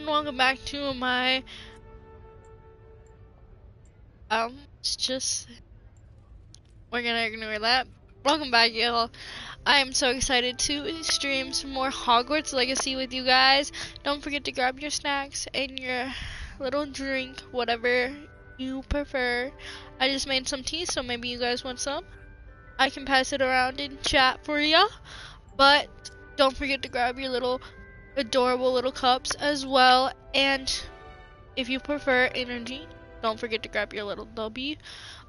welcome back to my it's just we're gonna ignore that. Welcome back, y'all. I am so excited to stream some more Hogwarts Legacy with you guys. Don't forget to grab your snacks and your little drink, whatever you prefer. I just made some tea, so maybe you guys want some. I can pass it around in chat for ya. But don't forget to grab your little adorable little cups as well. And if you prefer energy, don't forget to grab your little W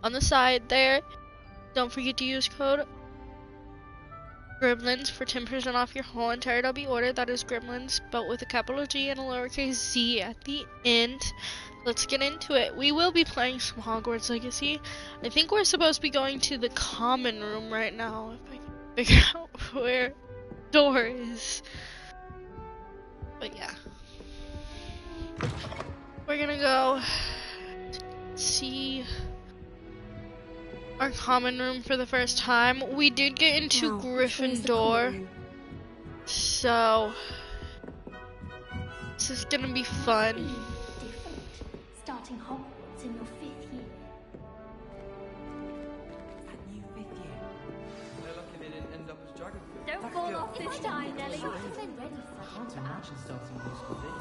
on the side there. Don't forget to use code Gremlins for 10% off your whole entire W order. That is Gremlins, but with a capital G and a lowercase z at the end. Let's get into it. We will be playing some Hogwarts Legacy. I think we're supposed to be going to the common room right now, if I can figure out where door is. But yeah. We're gonna go see our common room for the first time. We did get into Gryffindor, so this is gonna be fun. Starting Hogwarts in your 5th year. That new 5th year. They're lucky they didn't end up as dragon fruit. Don't fall off this time, Nelly. I can't imagine starting a new school, do you?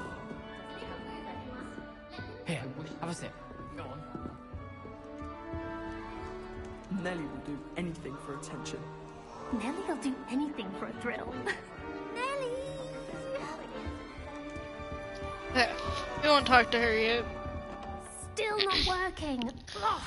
Here, have a sip. Go on. Nelly will do anything for attention. Nelly will do anything for a thrill. Nelly! Okay, we won't talk to her yet. Still not working. Ugh.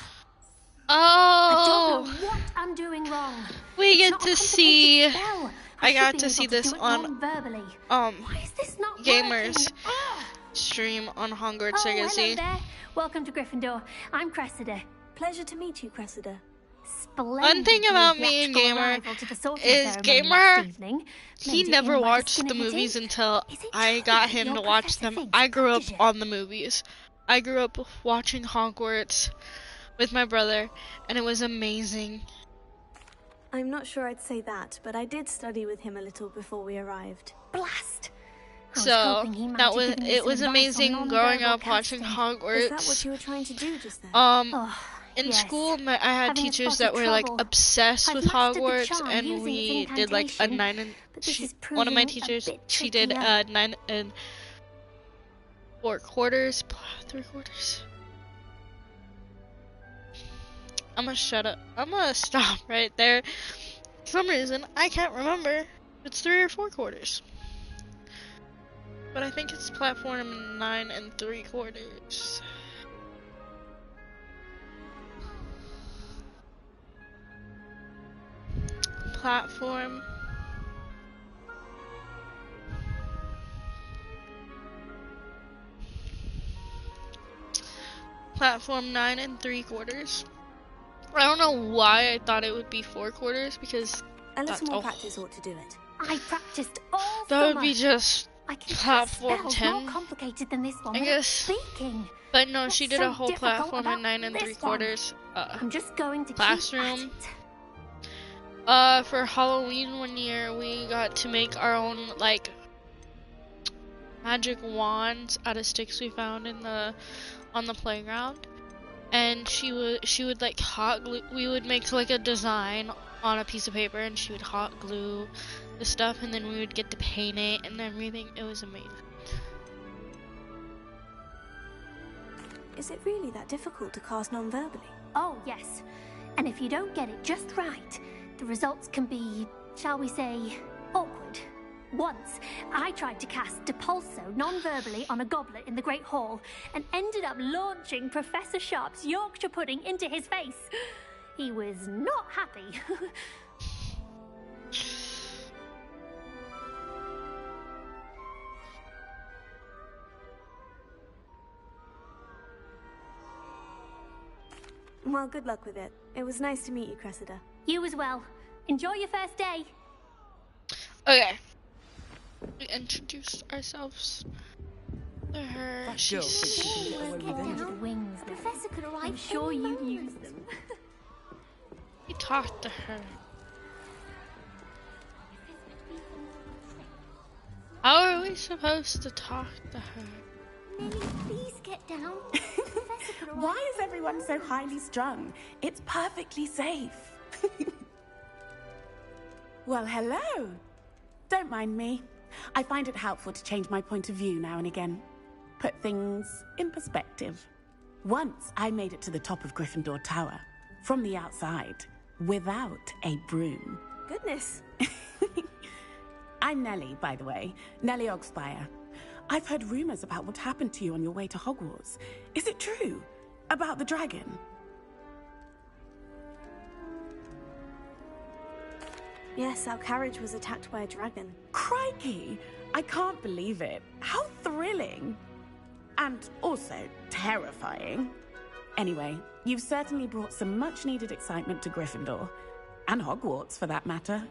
Oh! I don't know what I'm doing wrong. We It's get not a to see. complicated spell. I got should to be see able this do it on non-verbally. Why is this not gamers working? Ugh. stream on Hogwarts Oh, Legacy. hello there. Welcome to Gryffindor. I'm Cressida. Pleasure to meet you, Cressida. Splendid. One thing about me and Gamer is Gamer, he never watched the movies until I got him to watch them. I grew up on the movies. I grew up watching Hogwarts with my brother, and it was amazing. I'm not sure I'd say that, but I did study with him a little before we arrived. Blast. So it was amazing growing up watching Hogwarts. Is that what you were trying to do just then? In school, I had teachers that were like obsessed with Hogwarts, and we did like a 9 and one of my teachers, she did 9 and 4/4, 3/4. I'm gonna shut up. I'm gonna stop right there. For some reason, I can't remember if it's 3 or 4/4. But I think it's platform 9 and 3/4. Platform. Platform 9 and 3/4. I don't know why I thought it would be 4/4 because a little more practice ought to do it. I practiced all that summer. would be just I can platform 10. more complicated than this one. I guess. Speaking. But no, she did so a whole difficult platform in about 9 and this 3/4. I'm just going to classroom. Keep at it. For Halloween one year, we got to make our own like magic wands out of sticks we found on the playground. And she would like hot glue. We would make like a design on a piece of paper, and she would hot glue the stuff, and then we would get to paint it and everything. It was amazing. Is it really that difficult to cast non-verbally? Oh, yes. And if you don't get it just right, the results can be, shall we say, awkward. Once, I tried to cast Depulso non-verbally on a goblet in the Great Hall and ended up launching Professor Sharp's Yorkshire pudding into his face. He was not happy. Well, good luck with it. It was nice to meet you, Cressida. You as well. Enjoy your first day. Okay. We introduced ourselves to her. That girl thinks she can get away with anything. Wings. Professor could arrive. I'm sure you use them. We talked to her. How are we supposed to talk to her? Nelly, please get down. Professor could arrive. Why is everyone so highly strung? It's perfectly safe. Well, hello. Don't mind me. I find it helpful to change my point of view now and again. Put things in perspective. Once I made it to the top of Gryffindor Tower, from the outside, without a broom. Goodness. I'm Nellie, by the way. Nellie Ogspire. I've heard rumors about what happened to you on your way to Hogwarts. Is it true? About the dragon? Yes, our carriage was attacked by a dragon. Crikey! I can't believe it. How thrilling! And also terrifying. Anyway, you've certainly brought some much-needed excitement to Gryffindor. And Hogwarts, for that matter.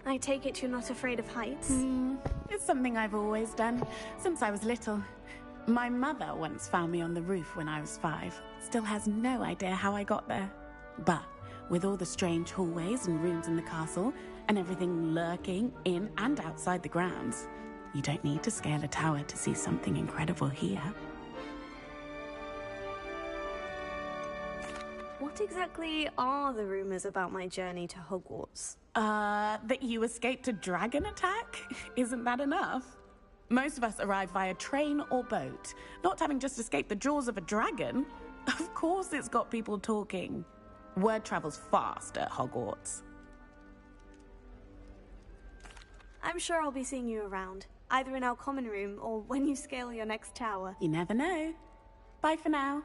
I take it you're not afraid of heights? It's something I've always done, since I was little. My mother once found me on the roof when I was 5. Still has no idea how I got there. But with all the strange hallways and rooms in the castle, and everything lurking in and outside the grounds, you don't need to scale a tower to see something incredible here. What exactly are the rumors about my journey to Hogwarts? That you escaped a dragon attack? Isn't that enough? Most of us arrive via train or boat, not having just escaped the jaws of a dragon. Of course it's got people talking. Word travels fast at Hogwarts. I'm sure I'll be seeing you around, either in our common room or when you scale your next tower. You never know. Bye for now.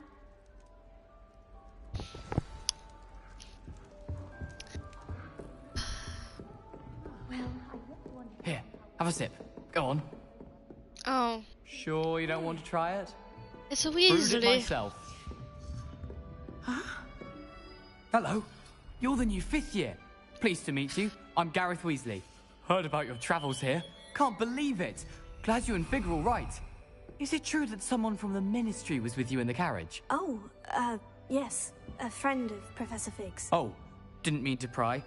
Here, have a sip. Go on. Oh, Sure you don't want to try it? it's a Brewed it Weasley. myself. Hello. You're the new 5th year. Pleased to meet you. I'm Gareth Weasley. Heard about your travels here. Can't believe it. Glad you and Fig are all right. Is it true that someone from the Ministry was with you in the carriage? Oh, yes. A friend of Professor Fig's. Oh, didn't mean to pry.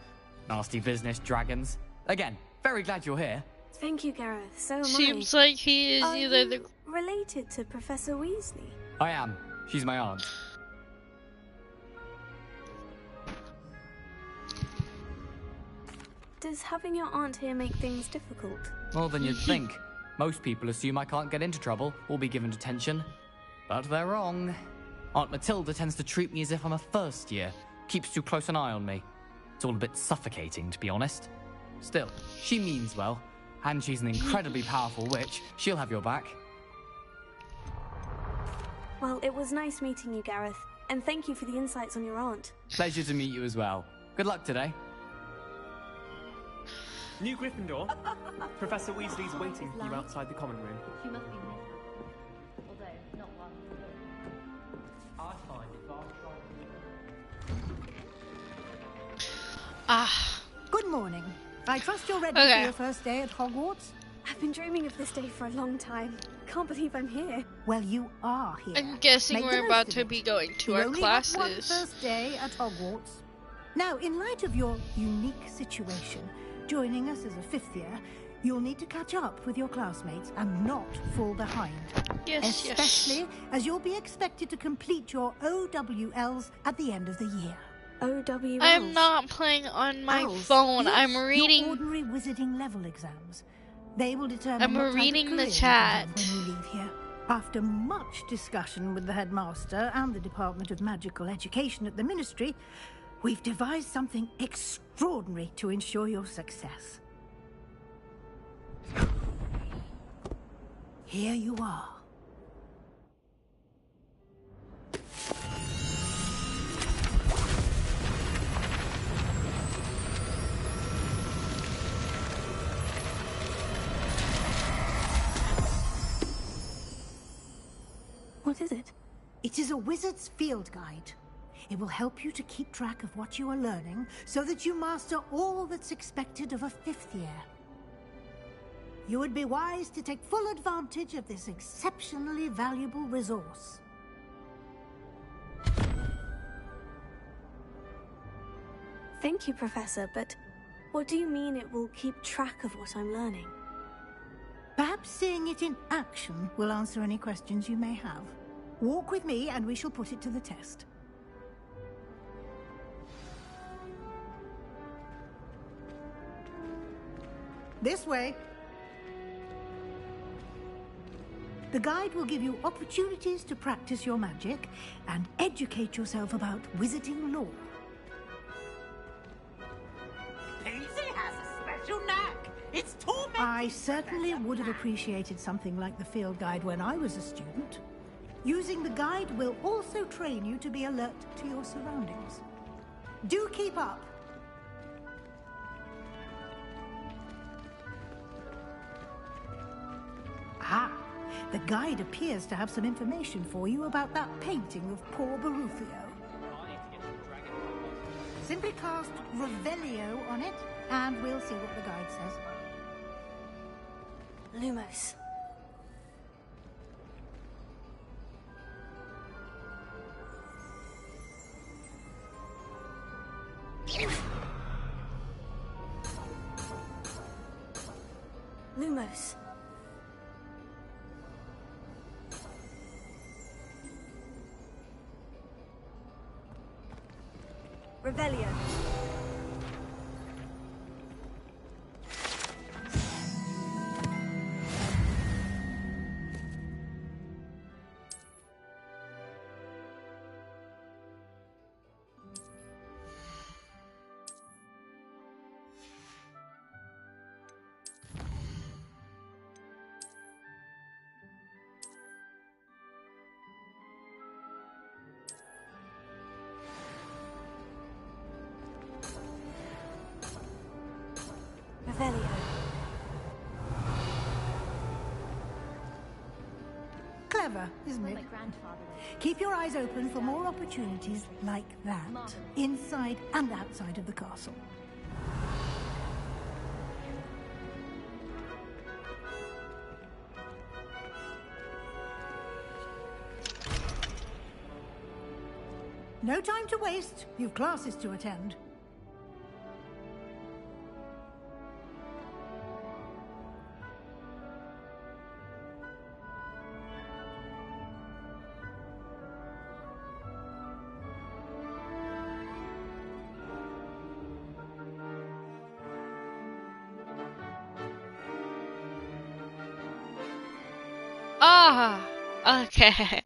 Nasty business, dragons. Again, very glad you're here. Thank you, Gareth. So am Seems I. like he is Are either you the. related to Professor Weasley? I am. She's my aunt. Does having your aunt here make things difficult? More than you'd think. Most people assume I can't get into trouble or be given detention. But they're wrong. Aunt Matilda tends to treat me as if I'm a first year. Keeps too close an eye on me. It's all a bit suffocating, to be honest. Still, she means well. And she's an incredibly powerful witch. She'll have your back. Well, it was nice meeting you, Gareth. And thank you for the insights on your aunt. Pleasure to meet you as well. Good luck today. New Gryffindor. Professor Weasley's waiting for you outside the common room. She must be miserable. Although, not one. I find if Ah. Good morning. I trust you're ready Okay. for your first day at Hogwarts? I've been dreaming of this day for a long time. Can't believe I'm here. Well, you are here. I'm guessing Make the we're most about of to it. be going to You our only have one classes. first day at Hogwarts. Now, in light of your unique situation, joining us as a 5th year, you'll need to catch up with your classmates and not fall behind. Yes, Especially yes. as you'll be expected to complete your OWLs at the end of the year. OWLs. I'm not playing on my Owls. phone. Yes, I'm your reading. ordinary wizarding level exams. They will determine I'm what type of reading the career you chat. can have when you leave here. After much discussion with the headmaster and the Department of Magical Education at the Ministry, we've devised something extraordinary to ensure your success. Here you are. What is it? It is a wizard's field guide. It will help you to keep track of what you are learning so that you master all that's expected of a 5th year. You would be wise to take full advantage of this exceptionally valuable resource. Thank you, Professor, but what do you mean it will keep track of what I'm learning? Perhaps seeing it in action will answer any questions you may have. Walk with me and we shall put it to the test. This way. The guide will give you opportunities to practice your magic and educate yourself about wizarding lore. Daisy has a special knack. It's tormenting. I certainly would have appreciated something like the field guide when I was a student. Using the guide will also train you to be alert to your surroundings. Do keep up. Ah, the guide appears to have some information for you about that painting of poor Barufio. Simply cast Revelio on it, and we'll see what the guide says. Lumos. Lumos. Revelio. Revelio. Clever, isn't it? My grandfather was. Keep your eyes open for more opportunities like that, inside and outside of the castle. No time to waste. You've classes to attend. Ah, okay.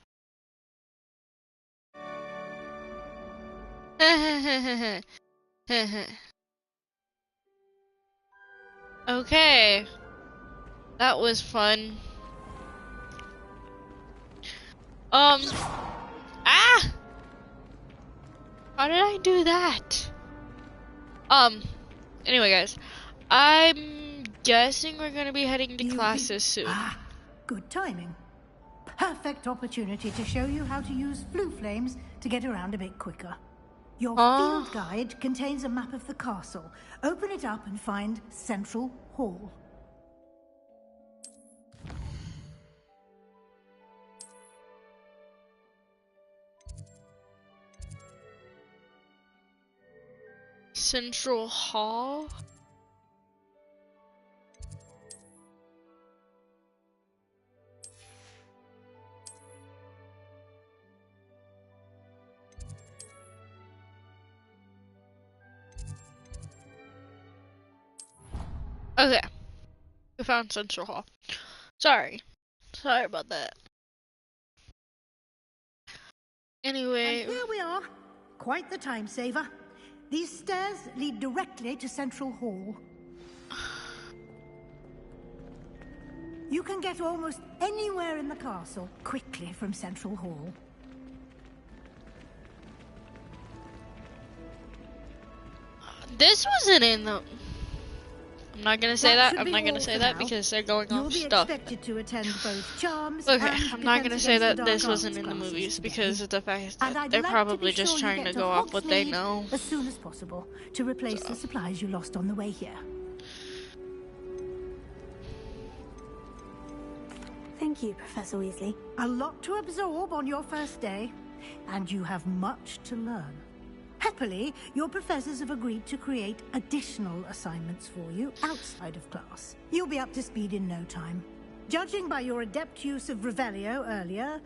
Okay. That was fun. Ah! How did I do that? Anyway guys, I'm guessing we're gonna be heading to classes soon. Ah, good timing. Perfect opportunity to show you how to use blue flames to get around a bit quicker. Your field guide contains a map of the castle. Open it up and find Central Hall. Central Hall? Okay. We found Central Hall. Sorry about that. Anyway. And here we are. Quite the time saver. These stairs lead directly to Central Hall. You can get almost anywhere in the castle quickly from Central Hall. This wasn't in the... I'm not gonna say that. I'm not gonna say that now. because they're going You'll off be stuff. expected to attend both charms Okay, and I'm not defense gonna say against that the this dark wasn't arts in the classes movies today. because of the fact And that I'd they're like probably to be just sure you trying get to go off what they Hogsmeade know. as soon as possible to replace the supplies you lost on the way here. Thank you, Professor Weasley. A lot to absorb on your first day, and you have much to learn. Happily, your professors have agreed to create additional assignments for you outside of class. You'll be up to speed in no time. Judging by your adept use of Revelio earlier,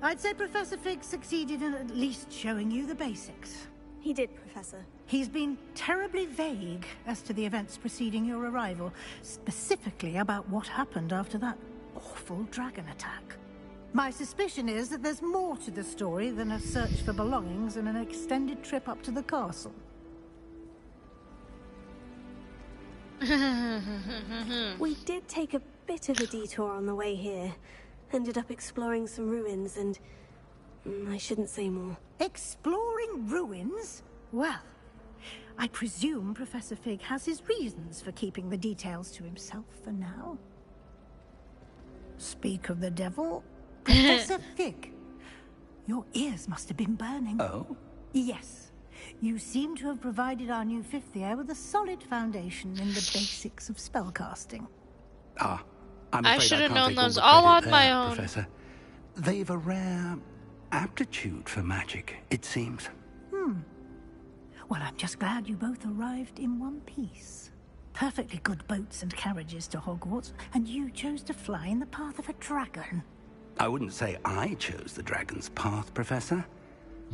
I'd say Professor Fig succeeded in at least showing you the basics. He did, Professor. He's been terribly vague as to the events preceding your arrival, specifically about what happened after that awful dragon attack. My suspicion is that there's more to the story than a search for belongings and an extended trip up to the castle. We did take a bit of a detour on the way here. Ended up exploring some ruins and... I shouldn't say more. Exploring ruins? Well, I presume Professor Fig has his reasons for keeping the details to himself for now. Speak of the devil, Professor Fig, your ears must have been burning. Oh? Yes. You seem to have provided our new fifth year with a solid foundation in the basics of spellcasting. Ah, I'm I afraid should have can't known take all those the all credit on my there, own. Professor. They've a rare aptitude for magic, it seems. Well, I'm just glad you both arrived in one piece. Perfectly good boats and carriages to Hogwarts, and you chose to fly in the path of a dragon. I wouldn't say I chose the dragon's path, Professor.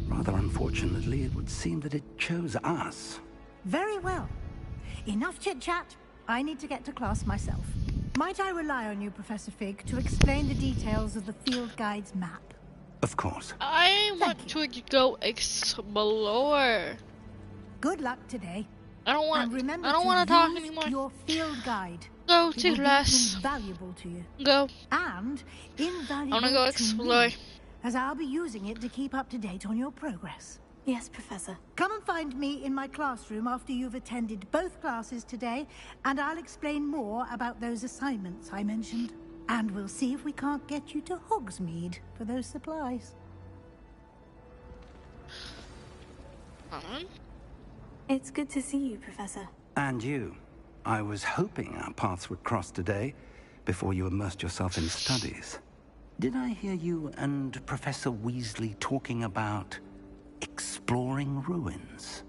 Rather unfortunately, it would seem that it chose us. Very well. Enough chit-chat. I need to get to class myself. Might I rely on you, Professor Fig, to explain the details of the field guide's map? Of course. I want to go explore. Good luck today. I don't want. And remember I don't to want to talk use anymore. your field guide. Go It to will be class. invaluable to you. Go. And invaluable I want to go to explore. me, as I'll be using it to keep up to date on your progress. Yes, Professor. Come and find me in my classroom after you've attended both classes today, and I'll explain more about those assignments I mentioned. And we'll see if we can't get you to Hogsmeade for those supplies. It's good to see you, Professor. And you. I was hoping our paths would cross today, before you immersed yourself in studies. Did I hear you and Professor Weasley talking about exploring ruins?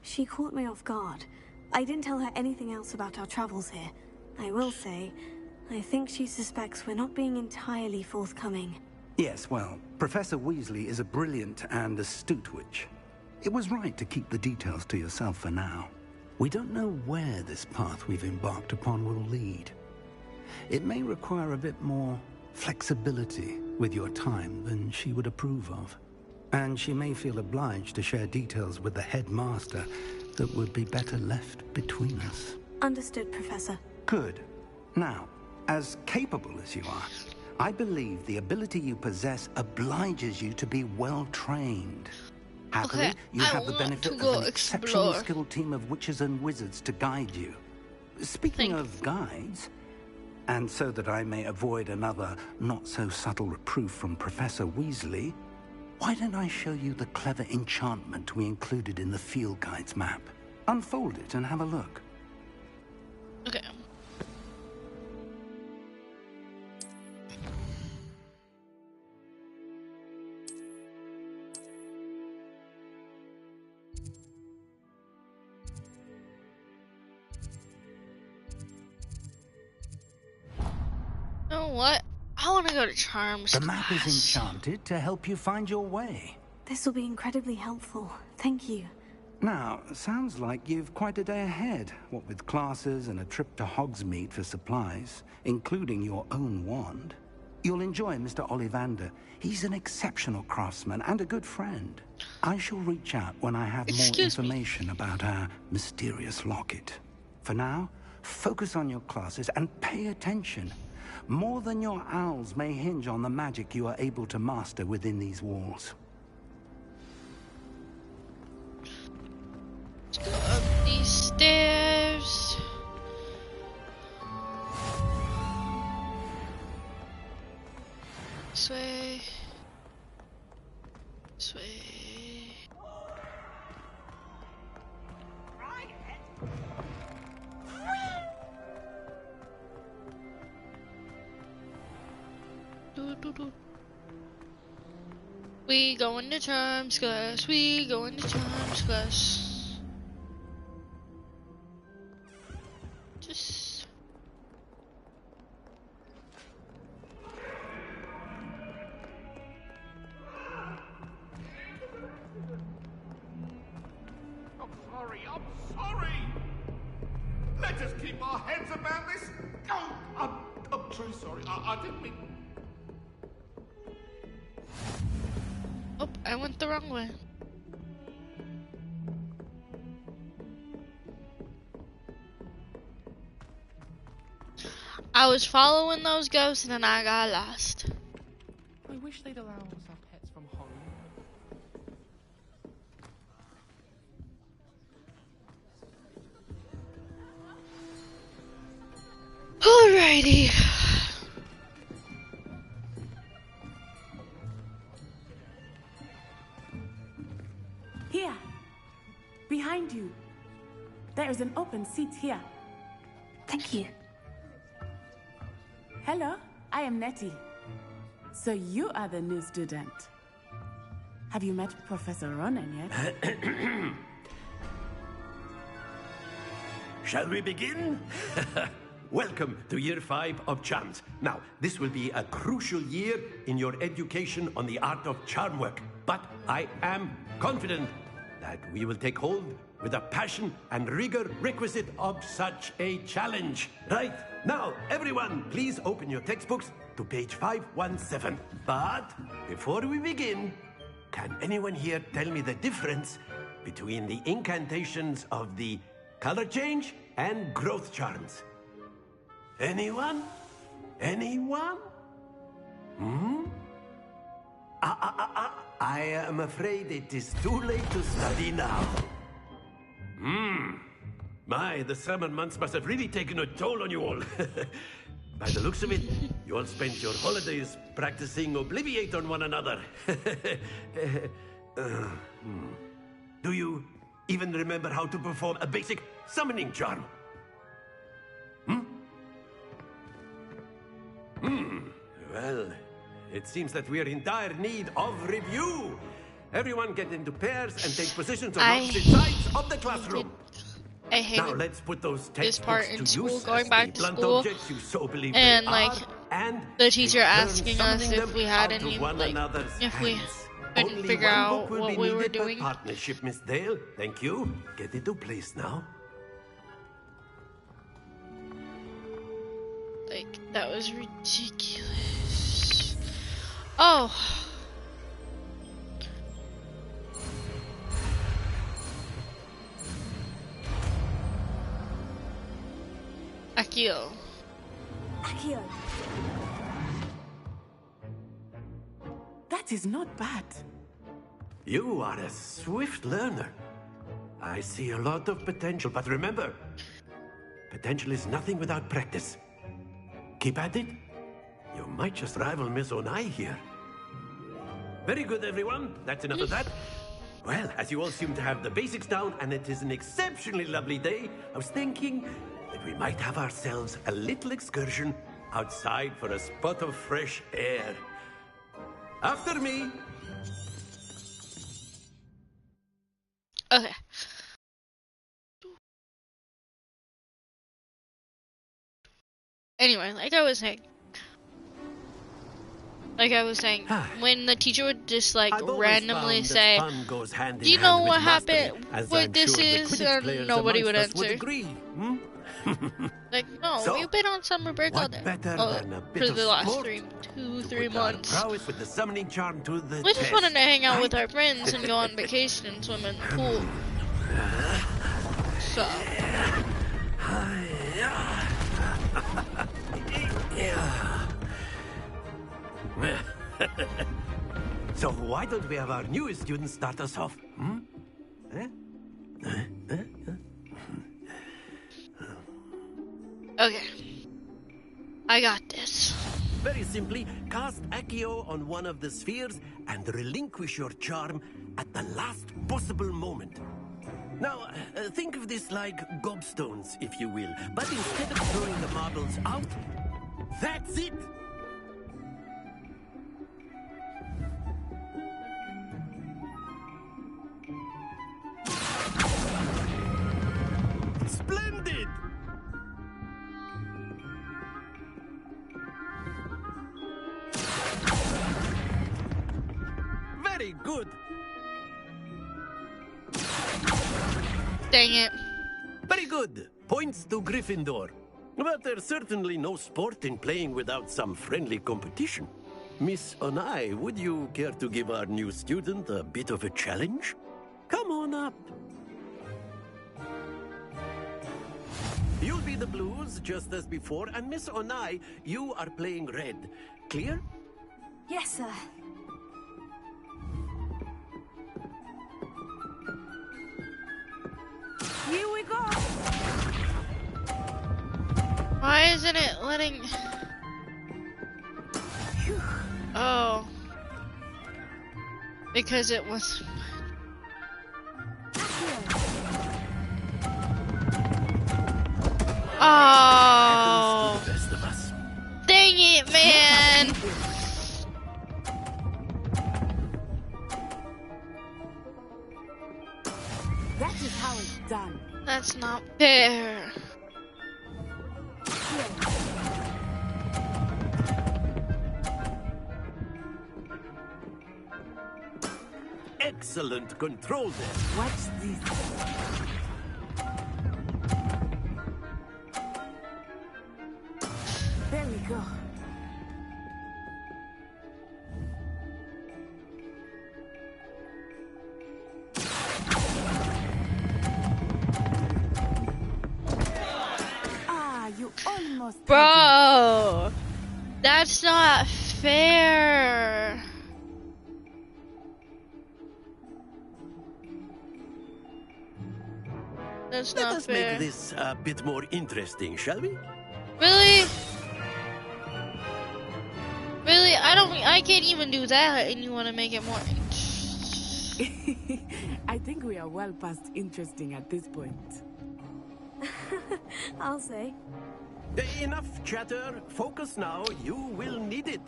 She caught me off guard. I didn't tell her anything else about our travels here. I will say, I think she suspects we're not being entirely forthcoming. Yes, well, Professor Weasley is a brilliant and astute witch. It was right to keep the details to yourself for now. We don't know where this path we've embarked upon will lead. It may require a bit more flexibility with your time than she would approve of. And she may feel obliged to share details with the headmaster that would be better left between us. Understood, Professor. Good. Now, as capable as you are, I believe the ability you possess obliges you to be well trained. Happily, Okay, you I have the want benefit to of go an exceptionally explore. skilled team of witches and wizards to guide you. Speaking of guides, and so that I may avoid another not-so-subtle reproof from Professor Weasley, why don't I show you the clever enchantment we included in the field guide's map? Unfold it and have a look. Okay. You know what? I want to go to Charms The map is class. enchanted to help you find your way. This will be incredibly helpful. Thank you. Now, sounds like you've quite a day ahead, what with classes and a trip to Hogsmeade for supplies, including your own wand. You'll enjoy Mr. Ollivander. He's an exceptional craftsman and a good friend. I shall reach out when I have more Excuse me. information about our mysterious locket. For now, focus on your classes and pay attention. More than your owls may hinge on the magic you are able to master within these walls. Let's go up these stairs. This way. This way. Do. We going to Charms class. We going to Charms class. sorry. I'm sorry. Let us keep our heads about this. Oh, I'm truly sorry. I didn't mean... Oh, I went the wrong way. I was following those ghosts and then I got lost. I wish they'd allow us our pets from home. Alrighty. Here. Behind you. There is an open seat here. Thank you. Hello, I am Nettie. So you are the new student. Have you met Professor Ronan yet? Shall we begin? Welcome to Year 5 of Charms. Now, this will be a crucial year in your education on the art of charm work. But I am confident that we will take hold with the passion and rigor requisite of such a challenge. Right, now, everyone, please open your textbooks to page 517. But before we begin, can anyone here tell me the difference between the incantations of the color change and growth charms? Anyone? Anyone? I am afraid it is too late to study now. My, the summer months must have really taken a toll on you all. By the looks of it, you all spent your holidays practicing Obliviate on one another. Do you even remember how to perform a basic summoning charm? Well, it seems that we are in dire need of review. Everyone get into pairs and take positions on opposite sides of the classroom. I hated now let's put those this part in to school, use going as back the to blunt school, objects you so believe and they like are, and the teacher in turn asking us summoning if we them had out of any, one like, another's if we hands. couldn't Only figure one out book will what be we were needed per doing. partnership, Miss Dale. Thank you. Get into place now. Like, that was ridiculous. Oh. Akio. Akio. That is not bad. You are a swift learner. I see a lot of potential, but remember, potential is nothing without practice. Keep at it. You might just rival Miss Onai here. Very good, everyone. That's enough of that. Well, as you all seem to have the basics down, and it is an exceptionally lovely day, I was thinking that we might have ourselves a little excursion outside for a spot of fresh air. After me. Okay. Anyway, like I was saying, when the teacher would just like randomly say, "Do you know what happened? What this is?" and nobody would answer. Like, no, So, we've been on summer break all day. For the last 3 months. With the summoning charm to the We just test. wanted to hang out with our friends and go on vacation and swim in the pool. So. So why don't we have our newest student start us off? Okay. I got this. Very simply, cast Accio on one of the spheres and relinquish your charm at the last possible moment. Now, think of this like gobstones, if you will. But instead of throwing the marbles out, that's it! Splendid! Very good! Dang it. Very good. Points to Gryffindor. But there's certainly no sport in playing without some friendly competition. Miss Onai, would you care to give our new student a bit of a challenge? Come on up. You'll be the blues, just as before, and Miss Onai, you are playing red. Clear? Yes, sir. Here we go. Why isn't it letting... Oh. Because it was... Oh. Dang it, man. That is how it's done. That's not fair. Excellent control there. Watch this. There we go. Ah, you almost... Bro, that's not fair. That's Let not us fair. make this a bit more interesting, shall we? Really? Really? I can't even do that, and you want to make it more. I think we are well past interesting at this point. I'll say. Enough chatter. Focus now. You will need it.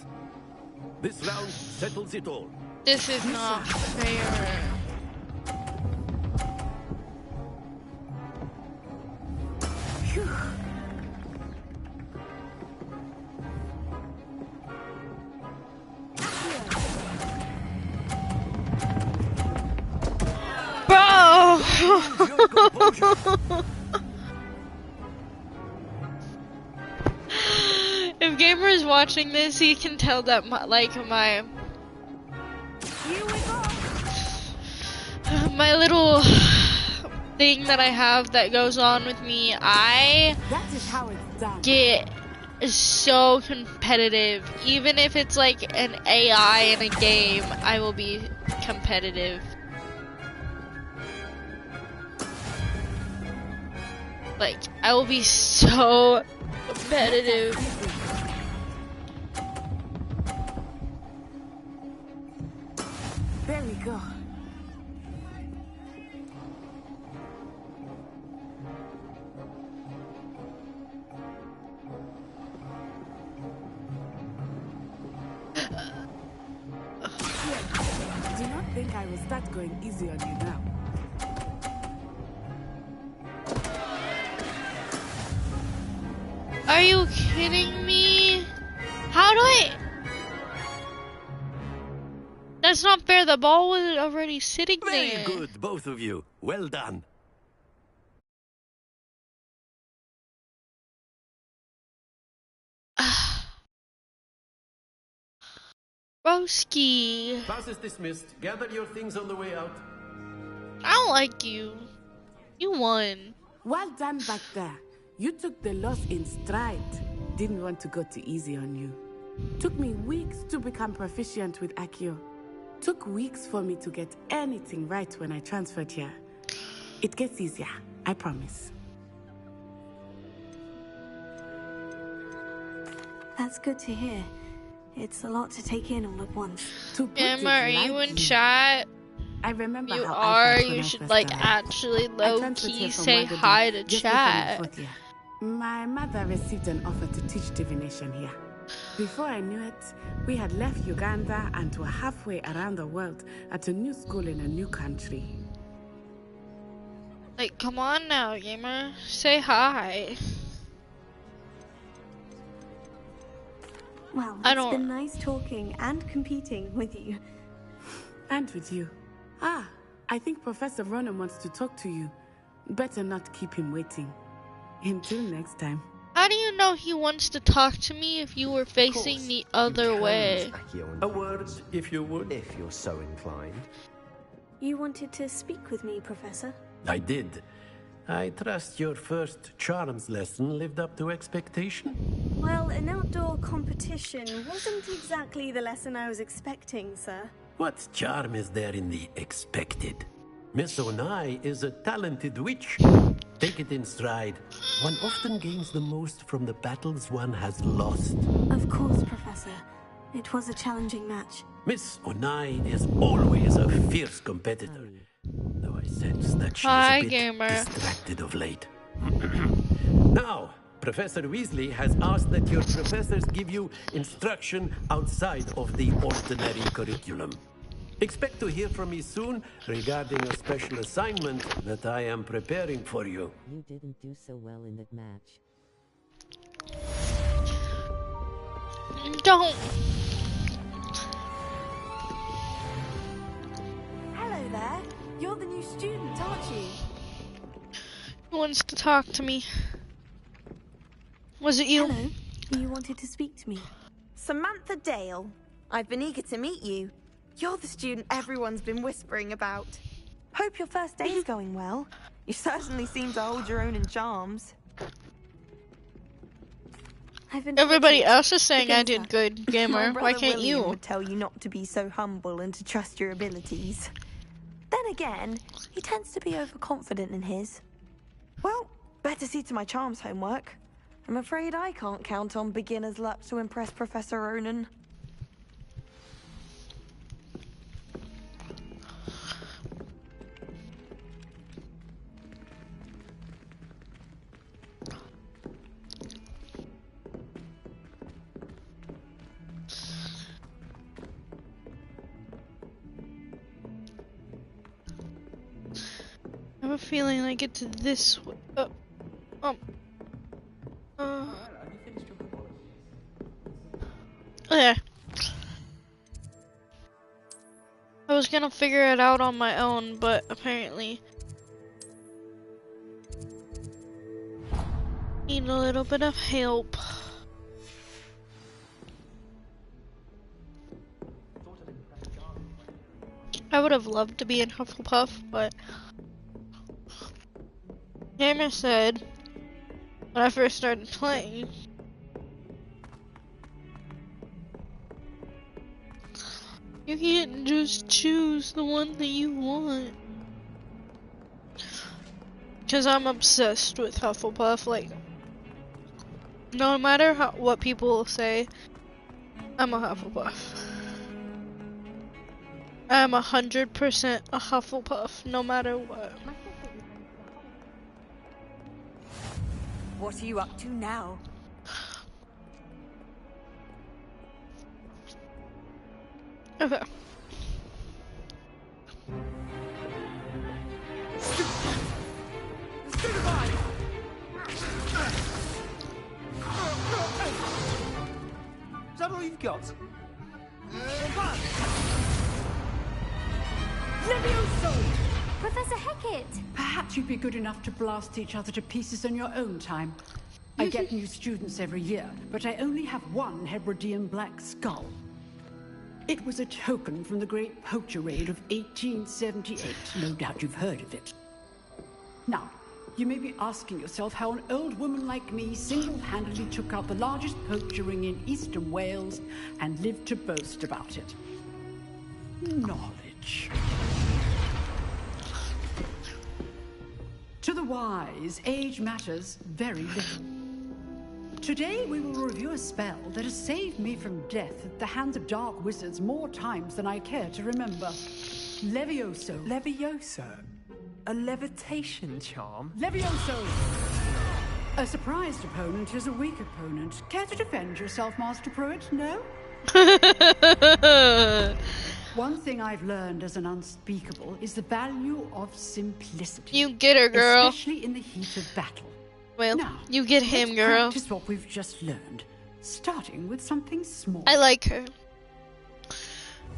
This round settles it all. This is not fair. Bro! If Gamer is watching this, he can tell that my little thing that I have that goes on with me, I That is how it's done. get so competitive. Even if it's like an AI in a game, I will be competitive. Like, I will be so competitive. There we go. Do not think I will start going easy on you now. Are you kidding me? How do I? That's not fair. The ball was already sitting Very there. good, both of you. Well done. Broski. Class is dismissed. Gather your things on the way out. I don't like you. You won. Well done back there. You took the loss in stride. Didn't want to go too easy on you. Took me weeks to become proficient with Accio. Took weeks for me to get anything right when I transferred here. It gets easier, I promise. That's good to hear. It's a lot to take in all at once. Emma, are you in chat? I remember You how are. I felt when You I should first like started. actually I low transferred key here from say Wagadugu hi to just before my chat. fourth year. My mother received an offer to teach divination here. Before I knew it, we had left Uganda and were halfway around the world at a new school in a new country. Like, come on now, gamer. Say hi. Well, I it's don't- been nice talking and competing with you. And with you. Ah, I think Professor Ronan wants to talk to you. Better not keep him waiting. Until next time. How do you know he wants to talk to me if you were facing the other way? A word, if you would. If you're so inclined. You wanted to speak with me, Professor? I did. I trust your first charms lesson lived up to expectation. Well, an outdoor competition wasn't exactly the lesson I was expecting, sir. What charm is there in the expected? Miss Onai is a talented witch. Take it in stride. One often gains the most from the battles one has lost. Of course, Professor. It was a challenging match. Miss Onai is always a fierce competitor, though I sense that she is a bit distracted of late. Now, Professor Weasley has asked that your professors give you instruction outside of the ordinary curriculum. Expect to hear from me soon regarding a special assignment that I am preparing for you. You didn't do so well in that match. Don't. Hello there. You're the new student, aren't you? Who wants to talk to me? Was it you? Hello. You wanted to speak to me. Samantha Dale. I've been eager to meet you. You're the student everyone's been whispering about. Hope your first day's going well. You certainly seem to hold your own in charms. Everybody else is saying I did good, gamer. Why can't William you? would tell you not to be so humble and to trust your abilities. Then again, he tends to be overconfident in his. Well, better see to my charms homework. I'm afraid I can't count on beginner's luck to impress Professor Ronan. I have a feeling I get to this. Okay. I was gonna figure it out on my own, but apparently need a little bit of help. I would have loved to be in Hufflepuff, but Gamer said when I first started playing, you can't just choose the one that you want. Because I'm obsessed with Hufflepuff. Like, no matter what people say, I'm a Hufflepuff. I'm 100% a Hufflepuff, no matter what. What are you up to now? Okay. Is that all you've got? Professor Hecat! Perhaps you'd be good enough to blast each other to pieces on your own time. I get new students every year, but I only have one Hebridean black skull. It was a token from the Great Poacher Raid of 1878. No doubt you've heard of it. Now, you may be asking yourself how an old woman like me single-handedly took out the largest poacher ring in eastern Wales and lived to boast about it. Knowledge. To the wise, age matters very little. Today we will review a spell that has saved me from death at the hands of dark wizards more times than I care to remember. Levioso. Levioso? A levitation charm? Levioso! A surprised opponent is a weak opponent. Care to defend yourself, Master Pruitt? No? One thing I've learned as an unspeakable is the value of simplicity. You get her, girl. Especially in the heat of battle. Well, now, you get him, girl. Practice what we've just learned, starting with something small. I like her.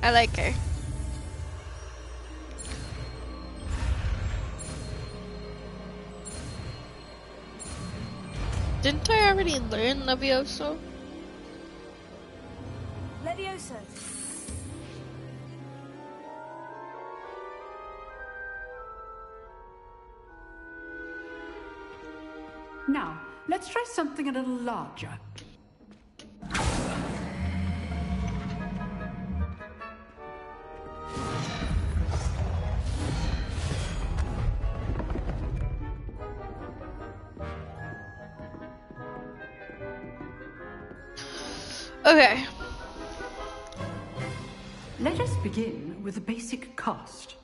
I like her. Didn't I already learn Levioso? Levioso. Now, let's try something a little larger. Okay. Let us begin with the basic cast.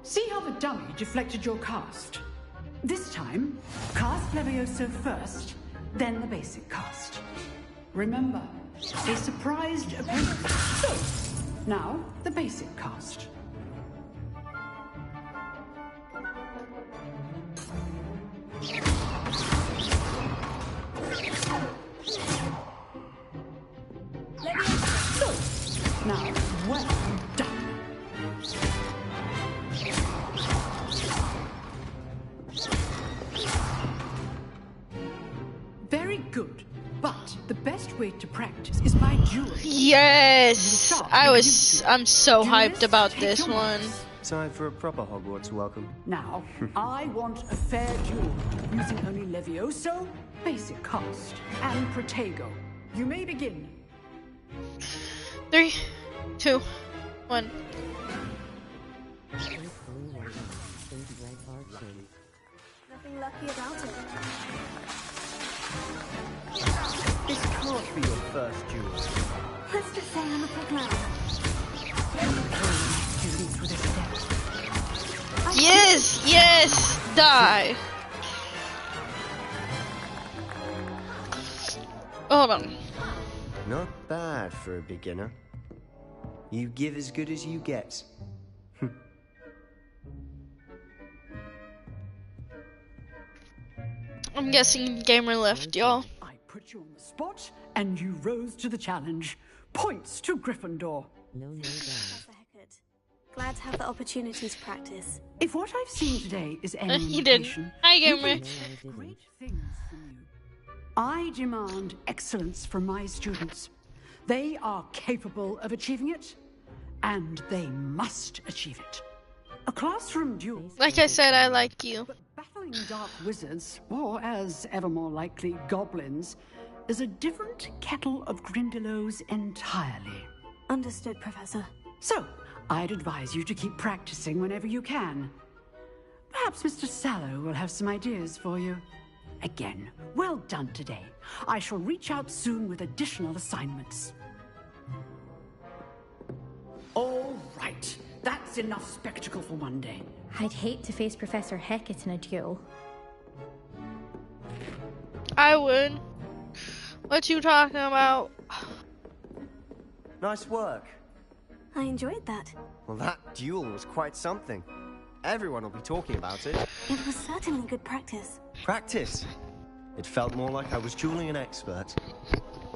See how the dummy deflected your cast? This time, cast Levioso first, then the basic cast. Remember, a surprised opponent. So, now the basic cast. So, now, well done. Very good. But the best way to practice is by dueling. Yes! I'm so hyped about this one. Time for a proper Hogwarts welcome. Now, I want a fair duel using only Levioso, basic cast, and Protego. You may begin. 3, 2, 1. Nothing lucky about it. This can't be your first duel. Let's just say I'm a quick learner. Yes! Yes! Die! Hold on. Not bad for a beginner. You give as good as you get. I'm guessing gamer left, y'all. I put you on the spot, and you rose to the challenge. Points to Gryffindor. No, Professor Hecat. Glad to have the opportunity to practice. If what I've seen today is any He did. indication, Hi, you gamer. can great things from you. I demand excellence from my students. They are capable of achieving it, and they must achieve it. A classroom duel. Like I said, I like you. But battling dark wizards, or as ever more likely, goblins, is a different kettle of Grindylows entirely. Understood, Professor. So, I'd advise you to keep practicing whenever you can. Perhaps Mr. Sallow will have some ideas for you. Again, well done today. I shall reach out soon with additional assignments. All right. That's enough spectacle for one day. I'd hate to face Professor Hecat in a duel. I would. What you talking about? Nice work. I enjoyed that. Well, that duel was quite something. Everyone will be talking about it. It was certainly good practice. Practice? It felt more like I was dueling an expert.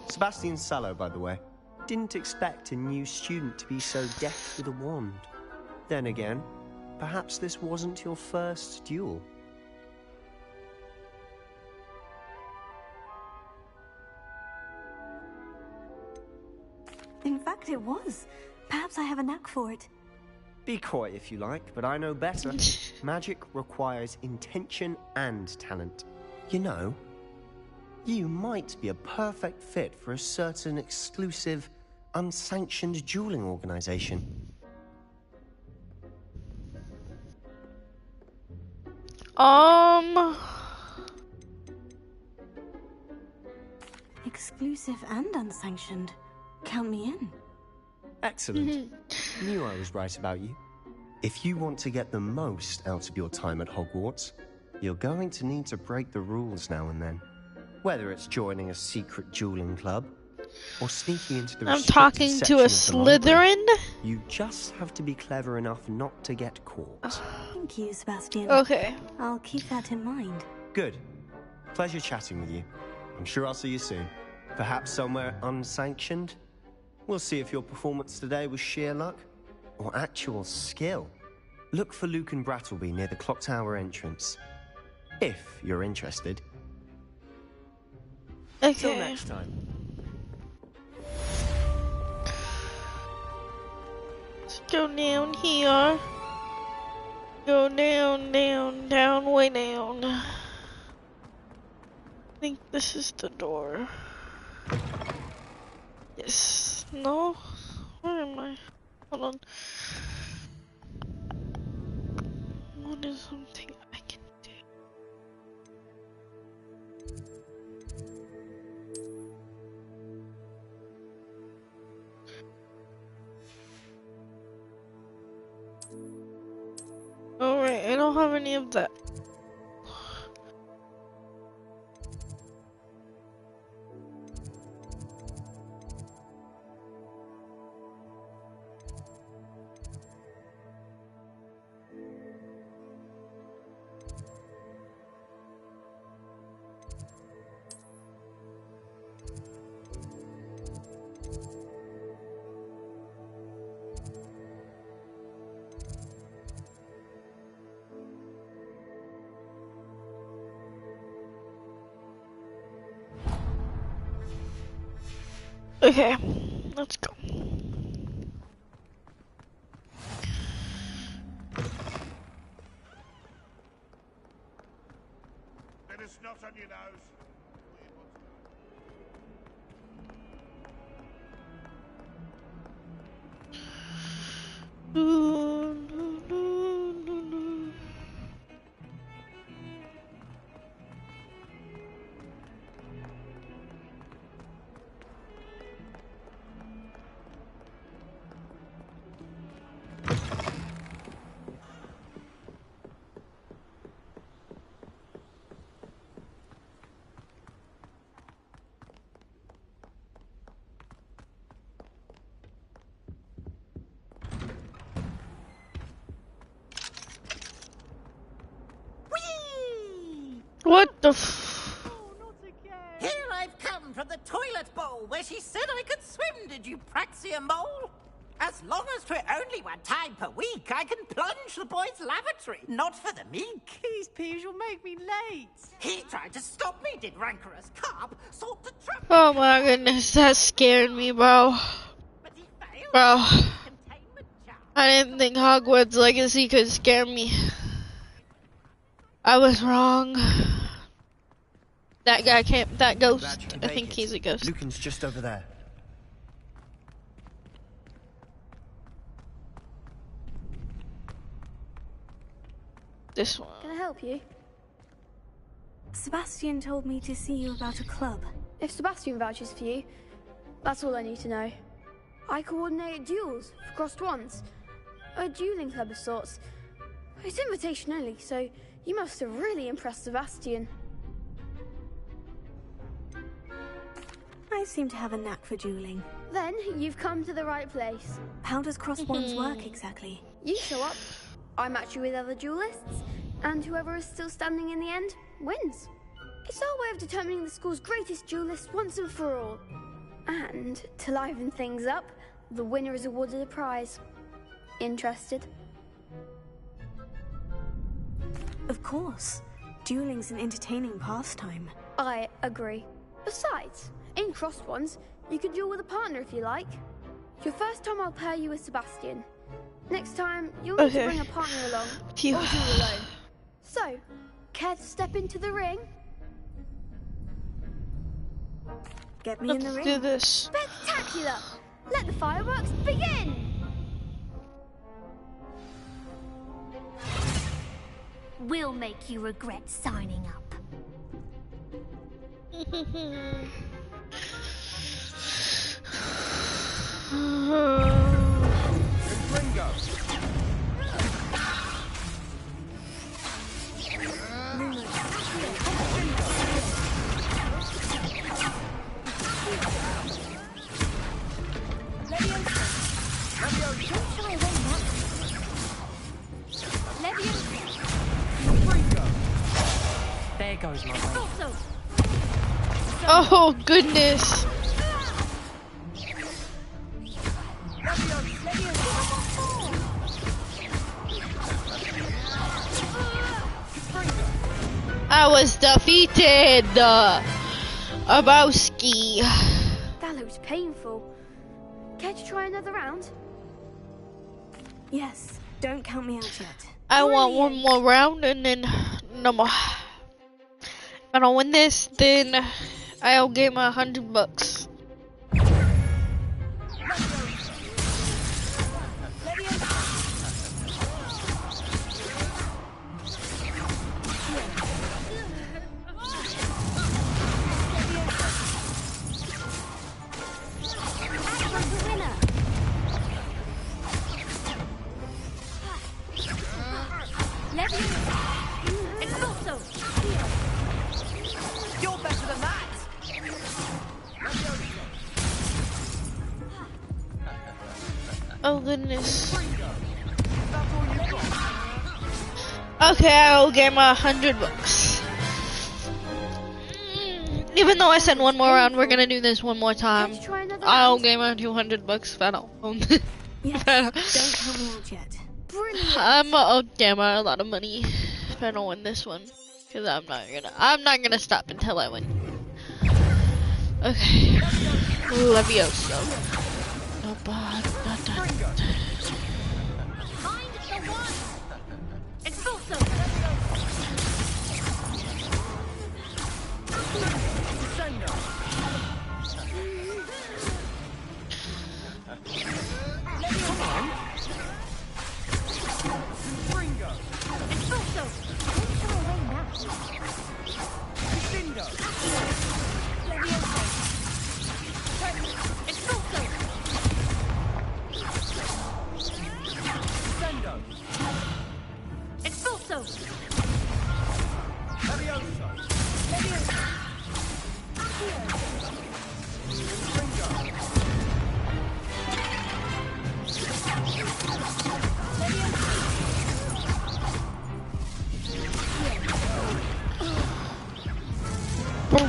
Sebastian Sallow, by the way. Didn't expect a new student to be so deft with a wand. Then again, perhaps this wasn't your first duel. In fact, it was. Perhaps I have a knack for it. Be coy if you like, but I know better. Magic requires intention and talent. You know, you might be a perfect fit for a certain exclusive, unsanctioned dueling organization. Exclusive and unsanctioned. Count me in. Excellent. Knew I was right about you. If you want to get the most out of your time at Hogwarts, you're going to need to break the rules now and then. Whether it's joining a secret dueling club or sneaking into the I'm restricted talking section to a of the library, Slytherin? you just have to be clever enough not to get caught. Thank you, Sebastian. Okay. I'll keep that in mind. Good. Pleasure chatting with you. I'm sure I'll see you soon. Perhaps somewhere unsanctioned? We'll see if your performance today was sheer luck or actual skill. Look for Luke and Brattleby near the clock tower entrance. if you're interested. Okay. Till next time. Let's go down here. Go down, down, down, way down. I think this is the door. Yes. No? Where am I? Hold on. What is something I can do? Alright, I don't have any of that. Okay, let's go. Bit of snot on your nose. What the f- Here I've come from the toilet bowl where she said I could swim, did you praxia mole? As long as 'twere only one time per week, I can plunge the boys' lavatory, not for the meek. Please, Piers, you'll make me late. He tried to stop me, did rancorous carp, sought to trap me. Oh my goodness, that scared me, bro. Bro. I didn't think Hogwarts Legacy could scare me. I was wrong. That guy can't, that ghost, I think he's a ghost. Lucan's just over there. This one. Can I help you? Sebastian told me to see you about a club. If Sebastian vouches for you, that's all I need to know. I coordinate duels for crossed ones. A dueling club of sorts. It's invitation only, so you must have really impressed Sebastian. I seem to have a knack for dueling. Then you've come to the right place. How does crossed wands work exactly? You show up, I match you with other duelists, and whoever is still standing in the end wins. It's our way of determining the school's greatest duelist once and for all. And to liven things up, the winner is awarded a prize. Interested? Of course. Dueling's an entertaining pastime. I agree. Besides, in crossed ones, you could duel with a partner if you like. Your first time I'll pair you with Sebastian. Next time, you'll need to bring a partner along, or duel alone. So, care to step into the ring? Get me in the ring. Let's do this. Spectacular! Let the fireworks begin! We'll make you regret signing up. There goes my way. Oh goodness. I was defeated. Abowski. That looks painful. Care to try another round? Yes, don't count me out yet. I want one more round and then no more. If I don't win this, then I'll get my $100. You're better than that. Oh goodness. Okay, I'll get my $100. Even though I said one more round, we're gonna do this one more time. I'll get my $200 if I don't. Yes, don't count me out yet. I'll get my a lot of money if I don't win this one, cause I'm not gonna stop until I win. Okay, Levioso.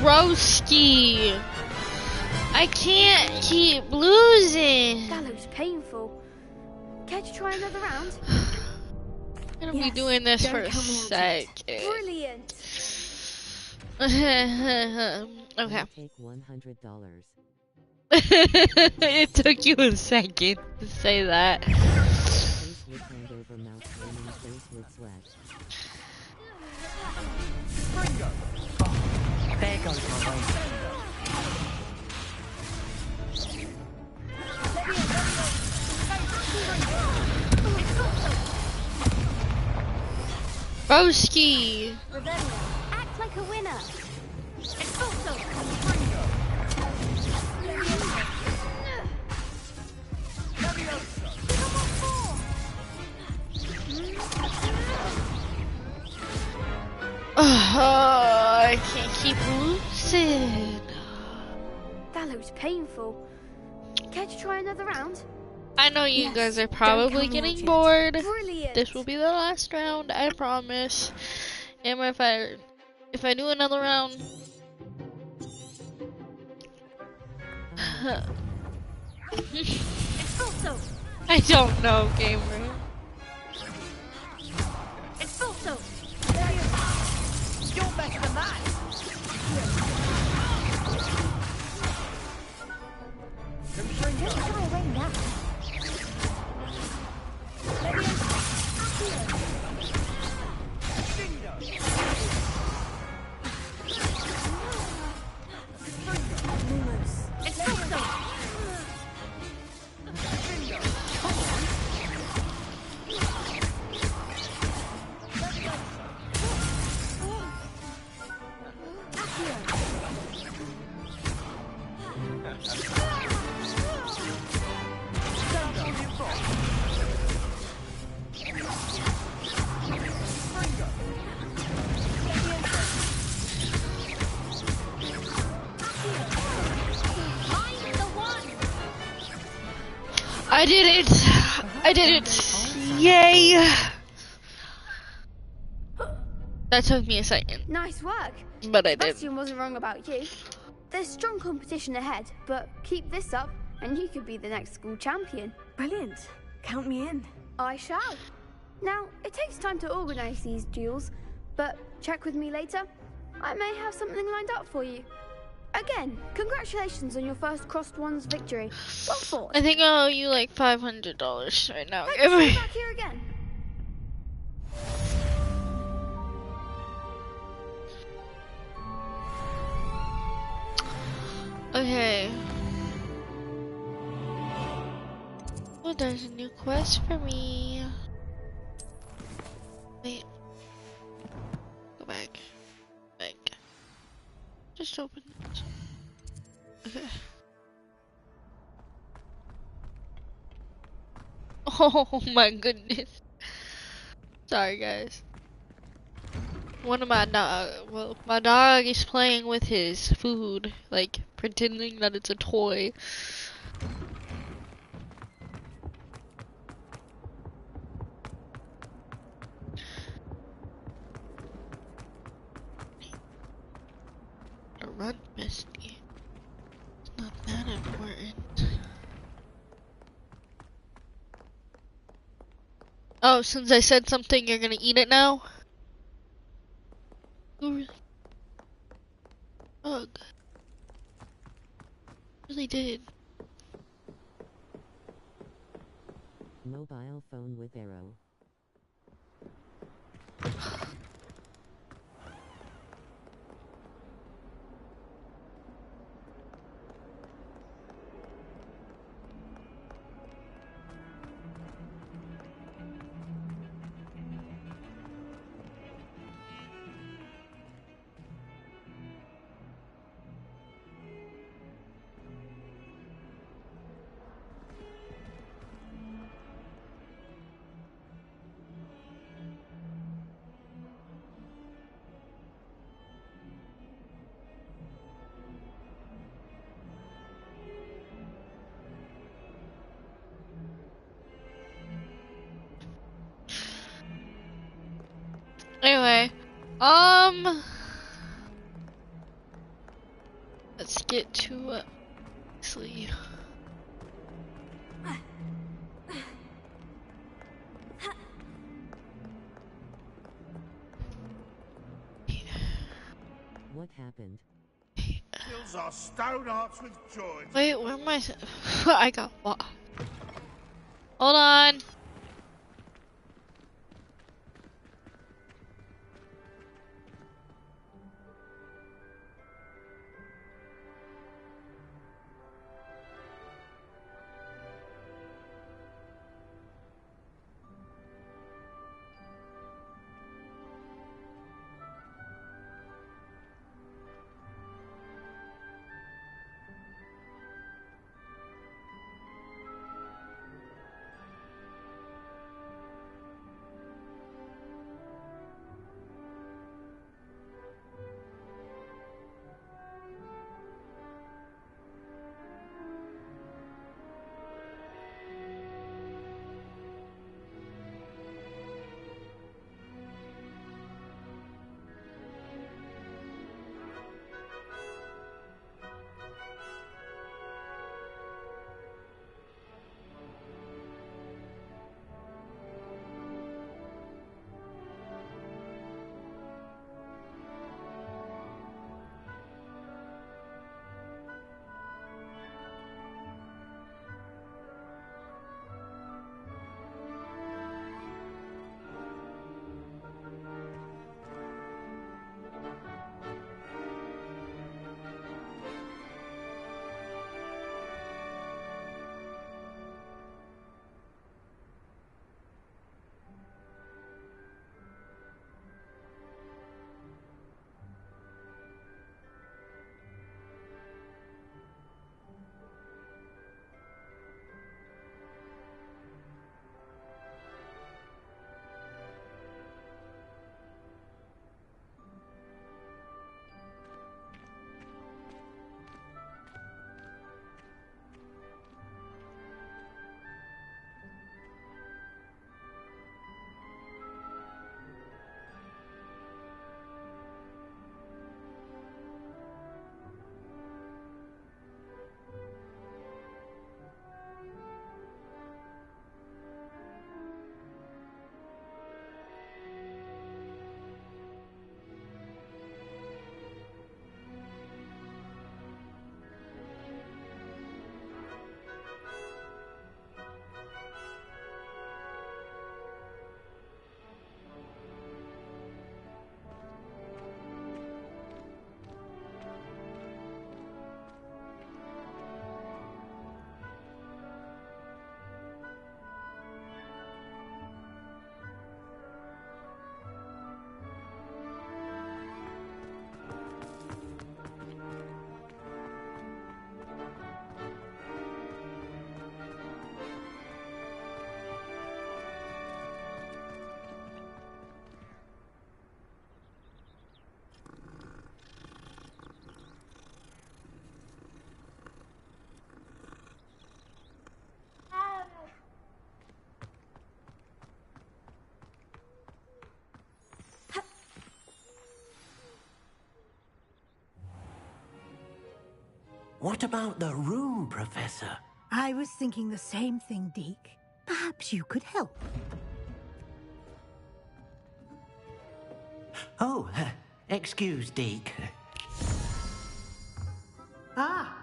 Broski, I can't keep losing. That looks painful. Care to try another round? I'm gonna be doing this for a second. Brilliant. Okay. Take $100. It took you a second to say that. Face with hangover, mouth raining, face with sweat. There goes my way. Broski. Act like a winner. I can't keep losing. That looks painful. Care to try another round? I know you guys are probably getting bored. Brilliant. This will be the last round, I promise. And if I do another round, I don't know, gamer. You're better than that. I did it! I did it! Yay! That took me a second. Nice work. But I did. Sebastian wasn't wrong about you. There's strong competition ahead, but keep this up and you could be the next school champion. Brilliant. Count me in. I shall. Now, it takes time to organise these duels, but check with me later. I may have something lined up for you. Again, congratulations on your first Crossed Ones victory. Well fought. I think I owe you like $500 right now. Hope to see you back here again. Okay. Oh, there's a new quest for me. Wait. Go back. Back. Just open it. Okay. Oh my goodness. Sorry guys. One of my my dog is playing with his food, like pretending that it's a toy. Run, Misty. It's not that important. Oh, since I said something, you're gonna eat it now? Ugh. Really did. Mobile phone with arrow. Anyway, let's get to sleep. What happened? Fills our stone hearts with joy. Wait, where am I? I got what? Hold on. What about the room, Professor? I was thinking the same thing, Deke. Perhaps you could help. Oh, excuse, Deke. Ah,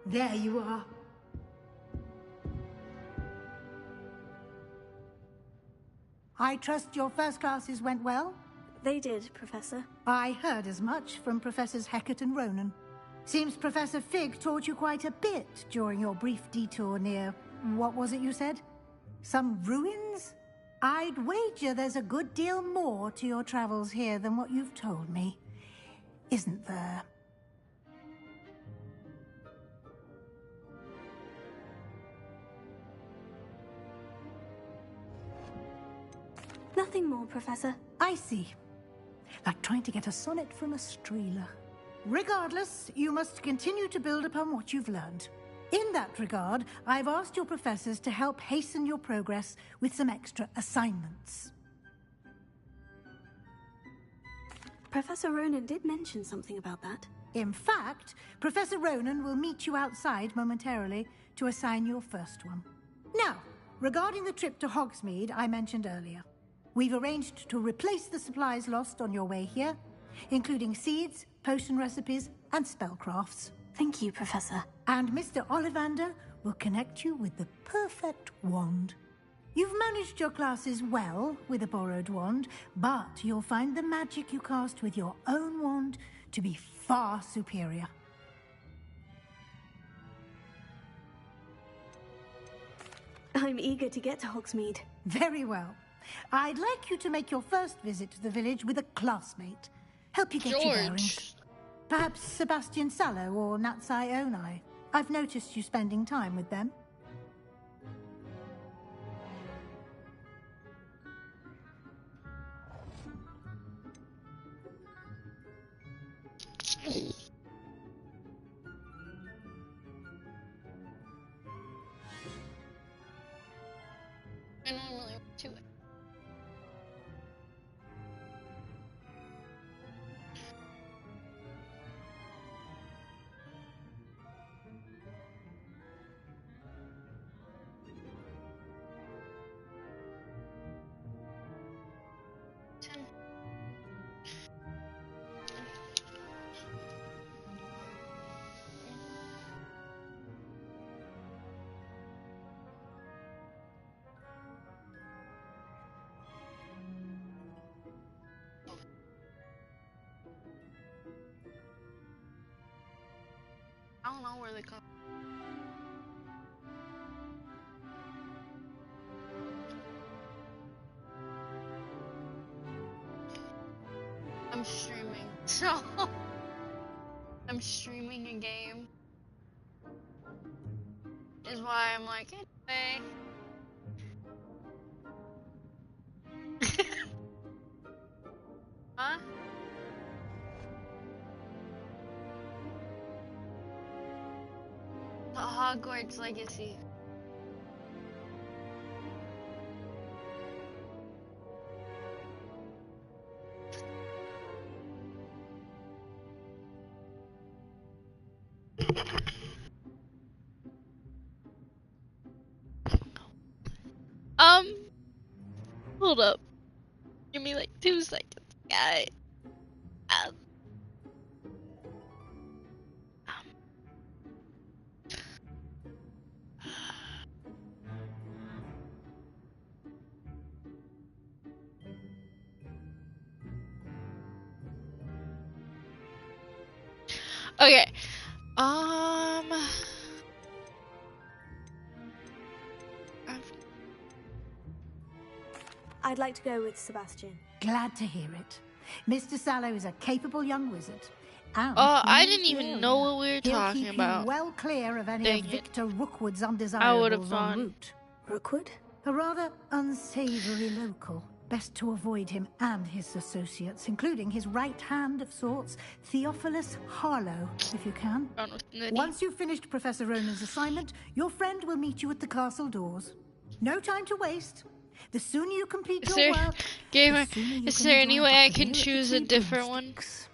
there you are. I trust your first classes went well? They did, Professor. I heard as much from Professors Hecat and Ronan. Seems Professor Fig taught you quite a bit during your brief detour near... what was it you said? Some ruins? I'd wager there's a good deal more to your travels here than what you've told me. Isn't there? Nothing more, Professor. I see. Like trying to get a sonnet from a streeler. Regardless, you must continue to build upon what you've learned. In that regard, I've asked your professors to help hasten your progress with some extra assignments. Professor Ronan did mention something about that. In fact, Professor Ronan will meet you outside momentarily to assign your first one. Now, regarding the trip to Hogsmeade I mentioned earlier, we've arranged to replace the supplies lost on your way here, including seeds, potion recipes, and spellcrafts. Thank you, Professor. And Mr. Ollivander will connect you with the perfect wand. You've managed your classes well with a borrowed wand, but you'll find the magic you cast with your own wand to be far superior. I'm eager to get to Hogsmeade. Very well. I'd like you to make your first visit to the village with a classmate. Help you get your bearings. Perhaps Sebastian Sallow or Natsai Onai. I've noticed you spending time with them. I normally do it. I don't know where they come. I'm streaming, so I'm streaming a game. Is why I'm like, anyway. Huh? The Hogwarts Legacy. Hold up. Give me like 2 seconds, guys. Okay. I'd like to go with Sebastian. Glad to hear it. Mr. Sallow is a capable young wizard. And I didn't even know what we were talking keep about. You well clear of any Dang of it. Victor Rookwood's I would undesirables have en route. Rookwood? A rather unsavory local. Best to avoid him and his associates, including his right hand of sorts, Theophilus Harlow, if you can. Once you've finished Professor Ronan's assignment, your friend will meet you at the castle doors. No time to waste. The sooner you complete Is your there, work, Gamer, the sooner you is can there enjoy any way I a can meal at the choose a Three different one? Broomsticks.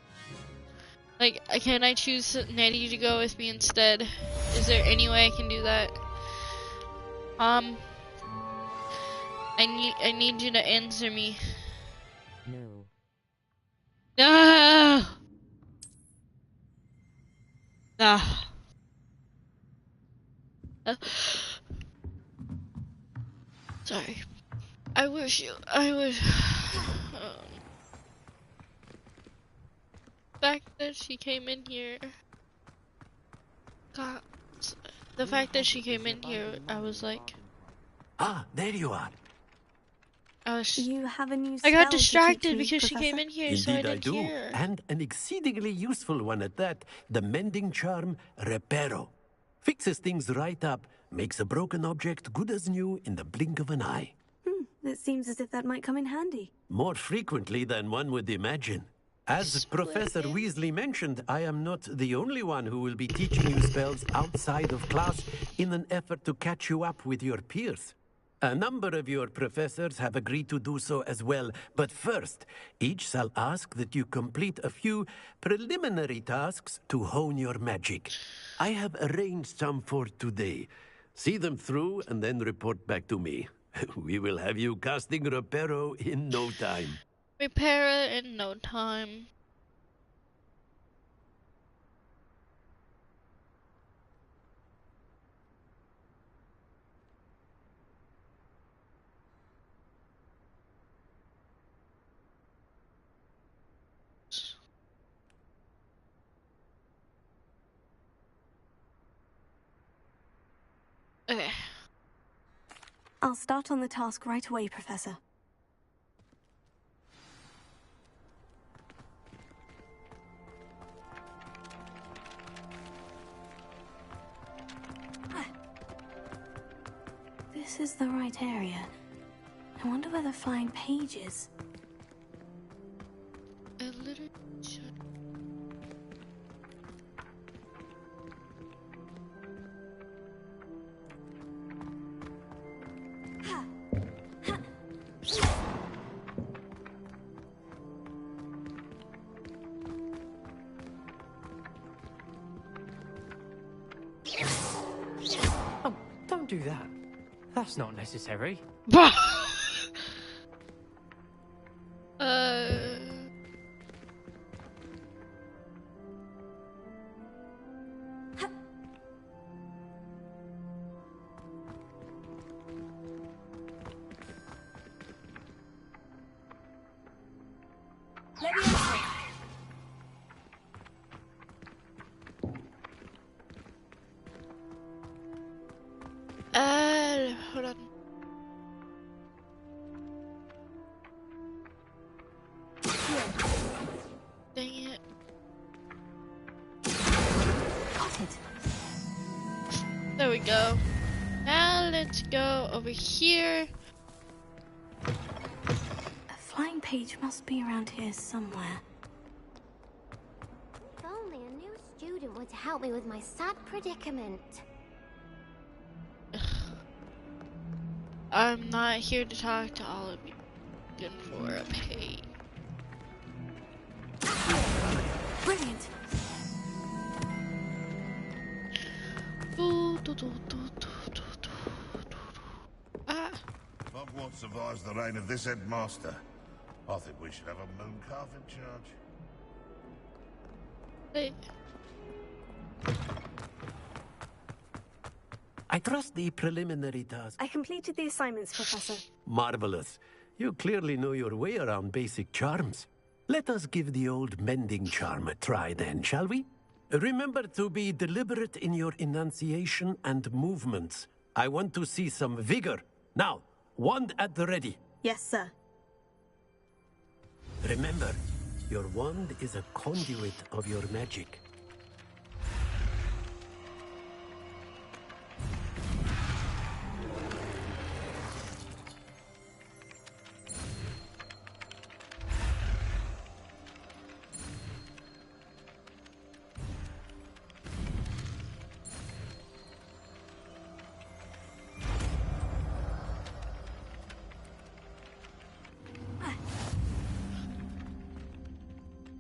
Like, can I choose Nettie to go with me instead? Is there any way I can do that? I need you to answer me. No. No. No. Sorry. I wish I would. The fact that she came in here. God. The fact that she came in here, I was like. Ah, there you are. You have a new I got spell to teach distracted me, because she Professor? came in here, so I Indeed, I didn't do. hear her. And an exceedingly useful one at that. The mending charm, Reparo. Fixes things right up, makes a broken object good as new in the blink of an eye. It seems as if that might come in handy. More frequently than one would imagine. As Professor Weasley mentioned, I am not the only one who will be teaching you spells outside of class in an effort to catch you up with your peers. A number of your professors have agreed to do so as well, but first, each shall ask that you complete a few preliminary tasks to hone your magic. I have arranged some for today. See them through and then report back to me. We will have you casting Reparo in no time. Repair it in no time. Okay. I'll start on the task right away, Professor. This is the right area. I wonder where the flying page is. A little. Oh, don't do that. That's not necessary. Hold on. Dang it. Got it. There we go. Now let's go over here. A flying page must be around here somewhere. If only a new student were to help me with my sad predicament. I'm not here to talk to all of you. Looking for a page. Brilliant. If Hogwarts survives the reign of this headmaster, I think we should have a moon calf in charge. Hey. I trust the preliminary task. I completed the assignments, Professor. Marvelous. You clearly know your way around basic charms. Let us give the old mending charm a try then, shall we? Remember to be deliberate in your enunciation and movements. I want to see some vigor. Now, wand at the ready. Yes, sir. Remember, your wand is a conduit of your magic.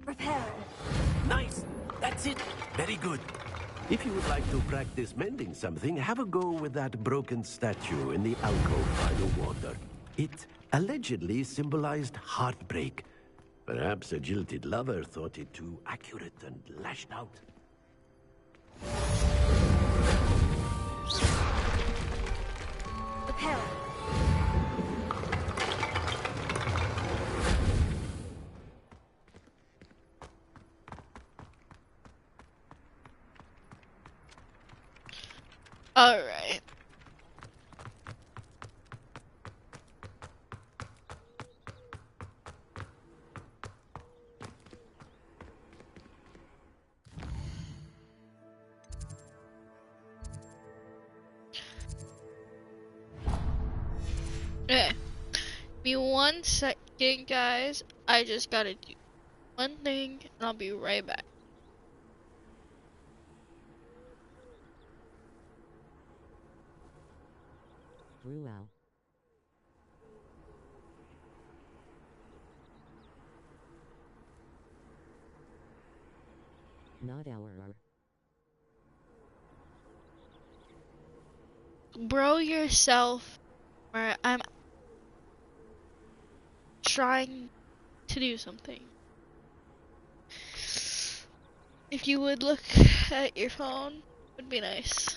Repair. Nice! That's it. Very good. If you would like to practice mending something, have a go with that broken statue in the alcove by the water. It allegedly symbolized heartbreak. Perhaps a jilted lover thought it too accurate and lashed out. The pill. All right. Okay. Be 1 second, guys. I just gotta do one thing, and I'll be right back. Throughout. Not our. Bro yourself, or I'm trying to do something. If you would look at your phone, would be nice.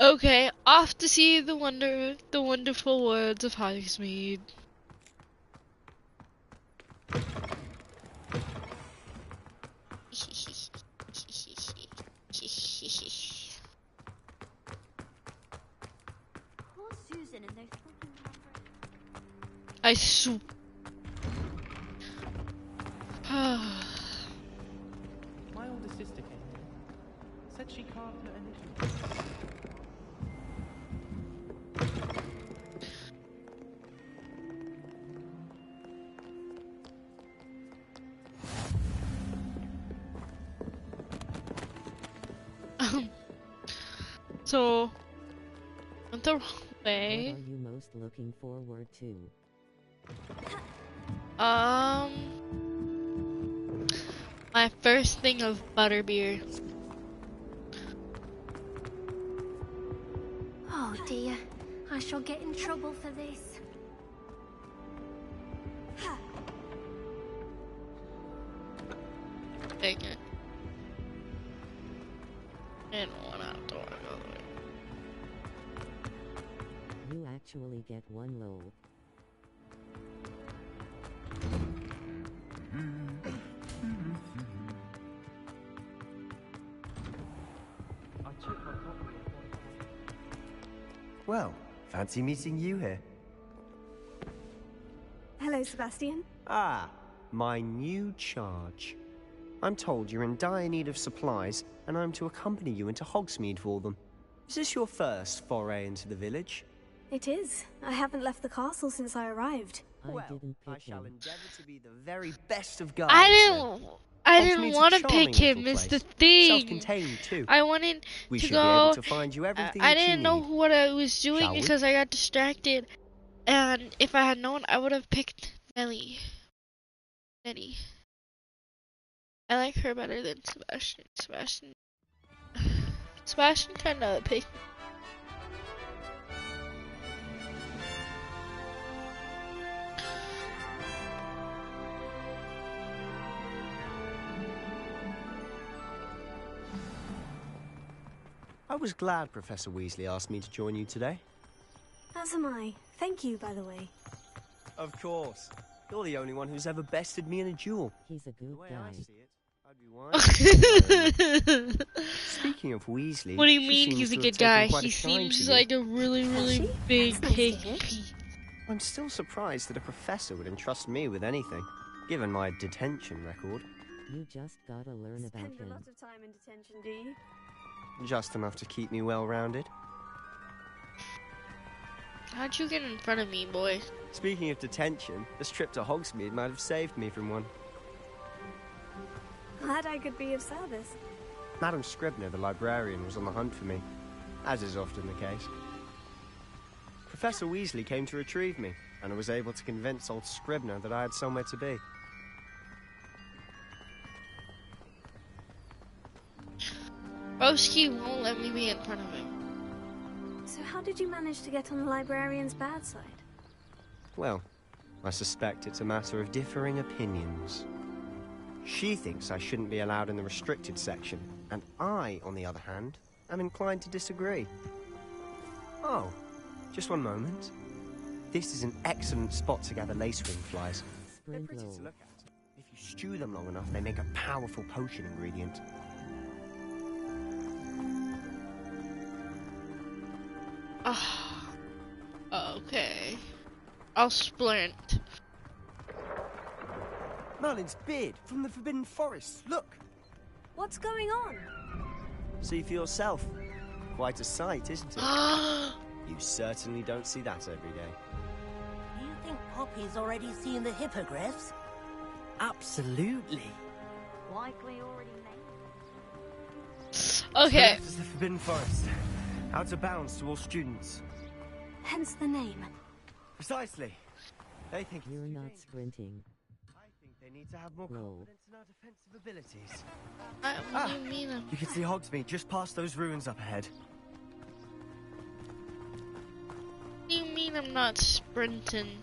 Okay, off to see the wonderful worlds of Hogsmeade. Poor Susan and those fucking I sw- My older sister came here. Said she can't put initials. So, went the wrong What way. are you most looking forward to? My first thing of butterbeer. Oh dear, I shall get in trouble for this. Dang it. And one outdoor. You actually get one low. Well, fancy meeting you here. Hello, Sebastian. Ah, my new charge. I'm told you're in dire need of supplies, and I'm to accompany you into Hogsmeade for them. Is this your first foray into the village? It is. I haven't left the castle since I arrived. I shall endeavour to be the very best of guides. I didn't want to charming pick him. little It's the place. thing. Self-contained too. I wanted We to should go. be able to find you everything I that you didn't know need. what I was doing Shall we? because I got distracted. And if I had known, I would have picked Nelly. Nettie. I like her better than Sebastian. Sebastian kind of picked. I was glad Professor Weasley asked me to join you today. As am I. Thank you, by the way. Of course. You're the only one who's ever bested me in a duel. He's a good guy. Speaking of Weasley, What do you she mean seems he's a to have good taken guy? quite He a shine to seems you. like a really, really big pig. I'm still surprised that a professor would entrust me with anything, given my detention record. You just gotta learn about Spend a him. lot of time in detention, do you? Just enough to keep me well-rounded. How'd you get in front of me, boy? Speaking of detention, this trip to Hogsmeade might have saved me from one. Glad I could be of service. Madam Scribner, the librarian, was on the hunt for me, as is often the case. Professor Weasley came to retrieve me, and I was able to convince old Scribner that I had somewhere to be. Broski won't let me be in front of him. So how did you manage to get on the librarian's bad side? Well, I suspect it's a matter of differing opinions. She thinks I shouldn't be allowed in the restricted section, and I, on the other hand, am inclined to disagree. Oh, just one moment. This is an excellent spot to gather lacewing flies. They're pretty to look at. If you stew them long enough, they make a powerful potion ingredient. Okay. I'll splint. Merlin's beard from the Forbidden Forest. Look! What's going on? See for yourself. Quite a sight, isn't it? You certainly don't see that every day. Do you think Poppy's already seen the hippogriffs? Absolutely. Likely already made. Okay. This is the Forbidden Forest. Out of bounds to all students. Hence the name. Precisely. They think you're not sprinting. I think they need to have more confidence in our defensive abilities. What do you mean? You can see Hogsmeade just past those ruins up ahead. What do you mean I'm not sprinting?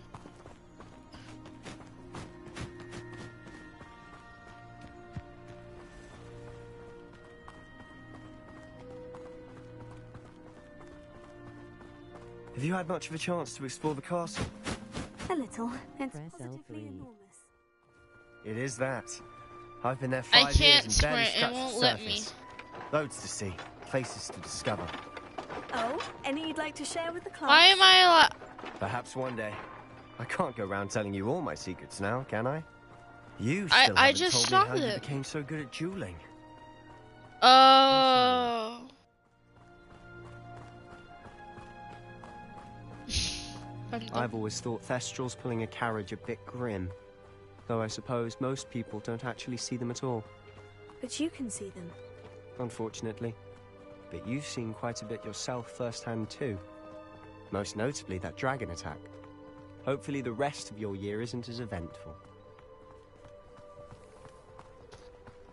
Have you had much of a chance to explore the castle? A little. It's Press positively L3. enormous. It is that. I've been there I 5 can't years and barely sprint, it scratched won't the let me. surface. Loads to see, places to discover. Oh, any you'd like to share with the class? Why am I allowed? Perhaps one day. I can't go around telling you all my secrets now, can I? You I still haven't just told me how saw you it. became so good at dueling. Oh. I've always thought Thestrals pulling a carriage a bit grim. Though I suppose most people don't actually see them at all. But you can see them. Unfortunately. But you've seen quite a bit yourself firsthand too. Most notably that dragon attack. Hopefully the rest of your year isn't as eventful.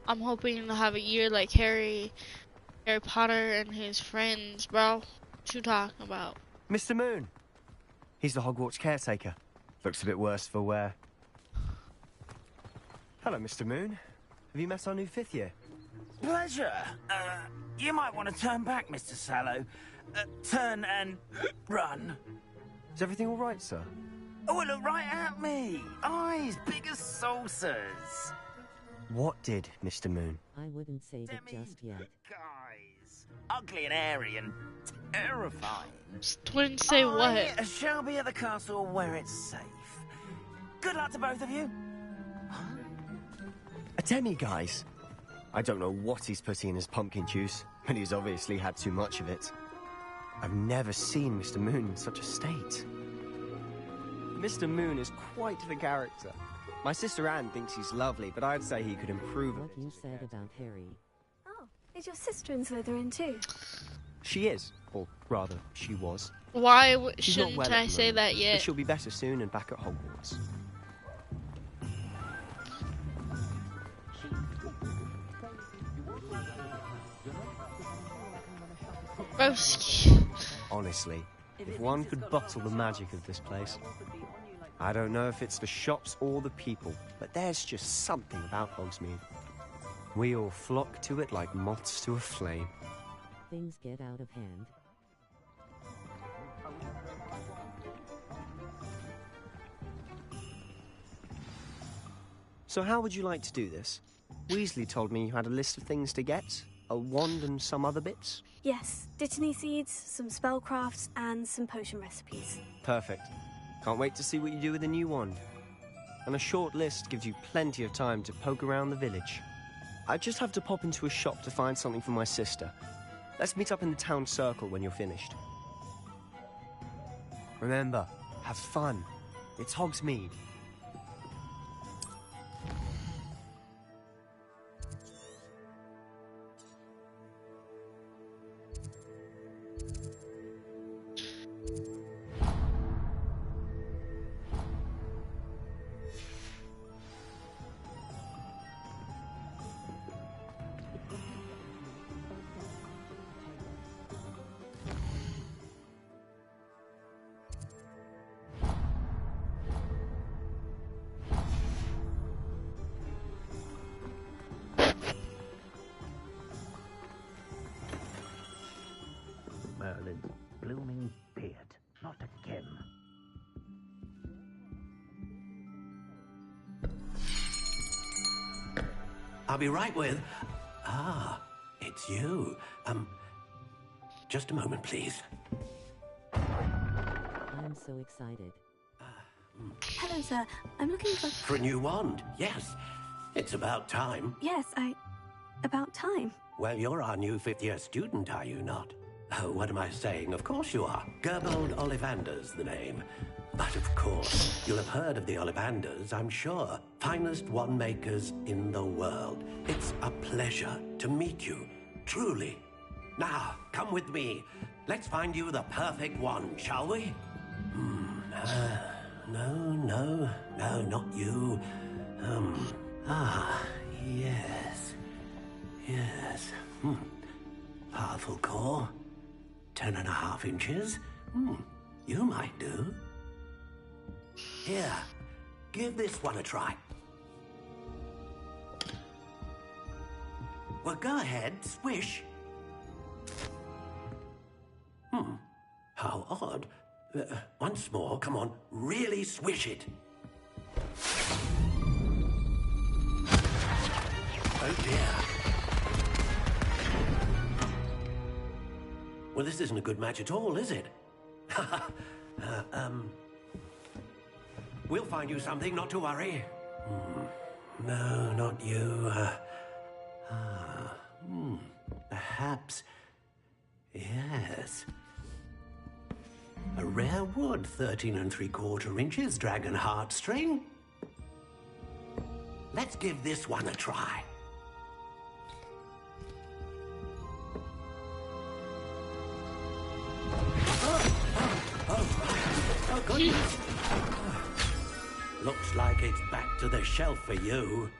I'm hoping to have a year like Harry Potter and his friends, bro. What you talking about? Mr. Moon! He's the Hogwarts caretaker. Looks a bit worse for wear. Hello, Mr. Moon. Have you met our new 5th year? Pleasure. You might want to turn back, Mr. Sallow. Turn and run. Is everything all right, sir? Oh, look right at me. Eyes big as saucers. What did, Mr. Moon? I wouldn't say that just yet. Guys, ugly and hairy and terrifying. Twins say what? I shall be at the castle where it's safe. Good luck to both of you. A demi-guise? I don't know what he's putting in his pumpkin juice, but he's obviously had too much of it. I've never seen Mr. Moon in such a state. Mr. Moon is quite the character. My sister Anne thinks he's lovely, but I'd say he could improve What you said about Harry. Oh, is your sister in Slytherin too? She is, or rather, she was. Why She's not shouldn't well at I the say moment, that But yet? she'll be better soon and back at Hogwarts. Broski. Honestly, if one could bottle the magic of this place. I don't know if it's the shops or the people, but there's just something about Hogsmeade. We all flock to it like moths to a flame. Things get out of hand. So how would you like to do this? Weasley told me you had a list of things to get, a wand and some other bits. Yes, dittany seeds, some spellcrafts, and some potion recipes. Perfect. Can't wait to see what you do with the new wand. And a short list gives you plenty of time to poke around the village. I just have to pop into a shop to find something for my sister. Let's meet up in the town circle when you're finished. Remember, have fun. It's Hogsmeade. Merlin's blooming beard. Not again. I'll be right with... Ah, it's you. Just a moment, please. I'm so excited. Hello, sir. I'm looking for... For a new wand, yes. It's about time. Yes, about time. Well, you're our new fifth-year student, are you not? Oh, what am I saying? Of course you are. Gerbold Ollivander's the name. But of course, you'll have heard of the Ollivanders, I'm sure. Finest wand makers in the world. It's a pleasure to meet you, truly. Now, come with me. Let's find you the perfect wand, shall we? No, not you. Yes. Powerful core. 10.5 inches. You might do. Here, give this one a try. Well, go ahead, swish. How odd. Once more, come on, really swish it. Oh dear. Well, this isn't a good match at all, is it? We'll find you something, not to worry. No, not you. Perhaps... Yes. A rare wood, 13 3/4 inches, dragon heartstring. Let's give this one a try. Oh, goodness. Looks like it's back to the shelf for you.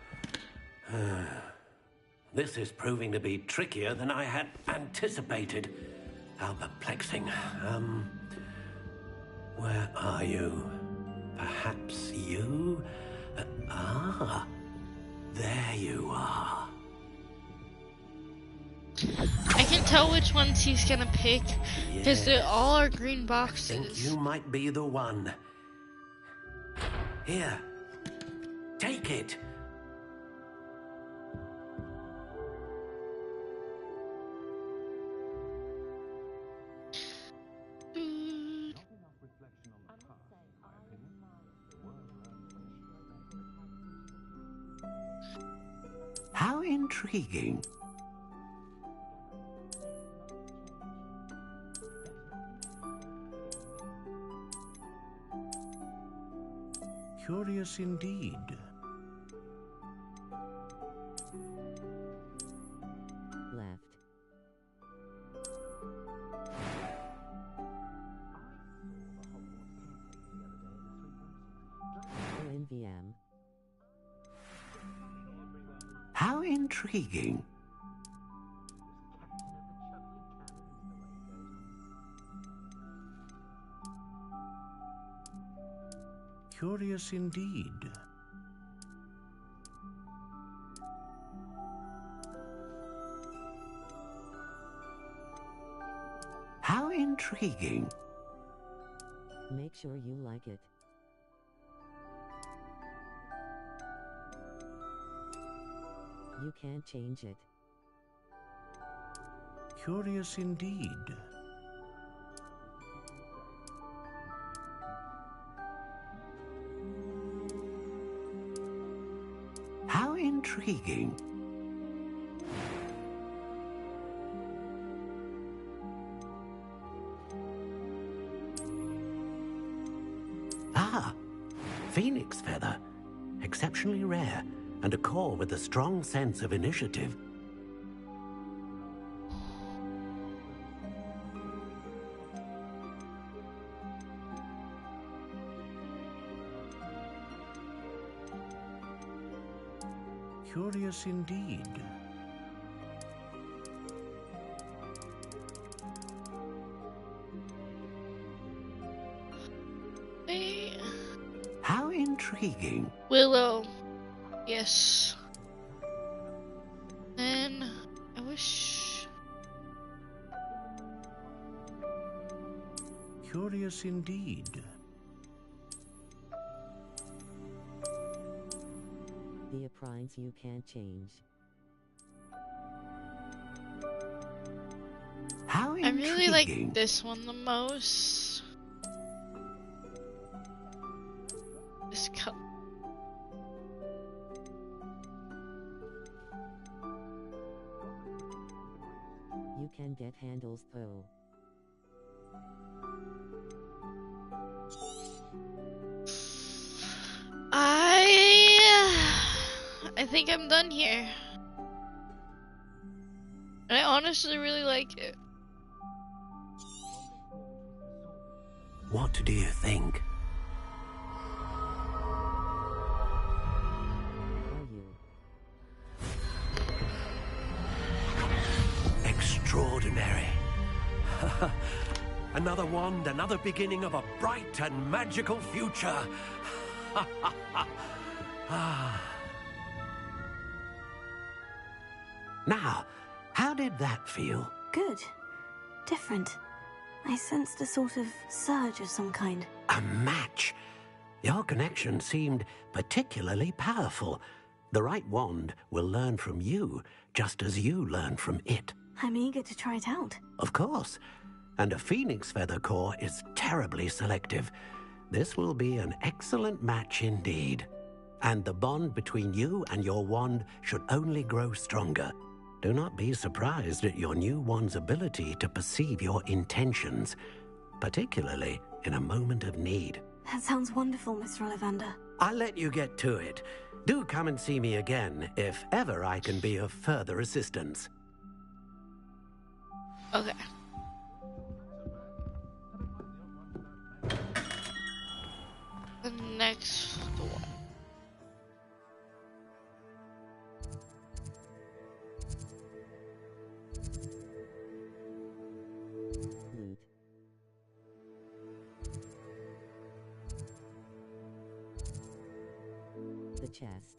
This is proving to be trickier than I had anticipated. How perplexing. Where are you? Perhaps you? There you are. I can tell which ones he's gonna pick because they all are green boxes. I think you might be the one. Here, take it. How intriguing. Curious indeed. Left. ONVM. How intriguing. Curious indeed. How intriguing. Make sure you like it. You can't change it. Curious indeed. How intriguing. Ah, phoenix feather. Exceptionally rare, and a core with a strong sense of initiative. Curious indeed. How intriguing. Willow. Yes. And I wish. Curious indeed. The appliance you can't change. How I really like this one the most. This color. You can get handles though. I think I'm done here. I honestly really like it. What do you think? Extraordinary. Another wand, another beginning of a bright and magical future. Now, how did that feel? Good. Different. I sensed a sort of surge of some kind. A match. Your connection seemed particularly powerful. The right wand will learn from you, just as you learn from it. I'm eager to try it out. Of course. And a phoenix feather core is terribly selective. This will be an excellent match indeed. And the bond between you and your wand should only grow stronger. Do not be surprised at your new wand's ability to perceive your intentions, particularly in a moment of need. That sounds wonderful, Mr. Ollivander. I'll let you get to it. Do come and see me again if ever I can be of further assistance. Okay. The next one. Loot. The chest.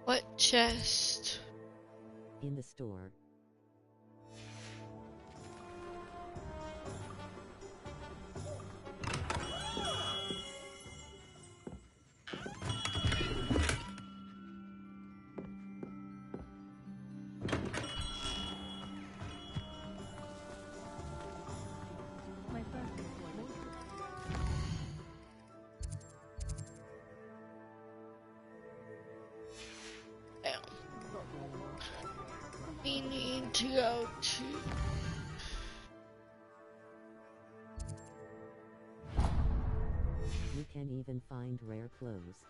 What chest? In the store. We need to go to... You can even find rare clothes.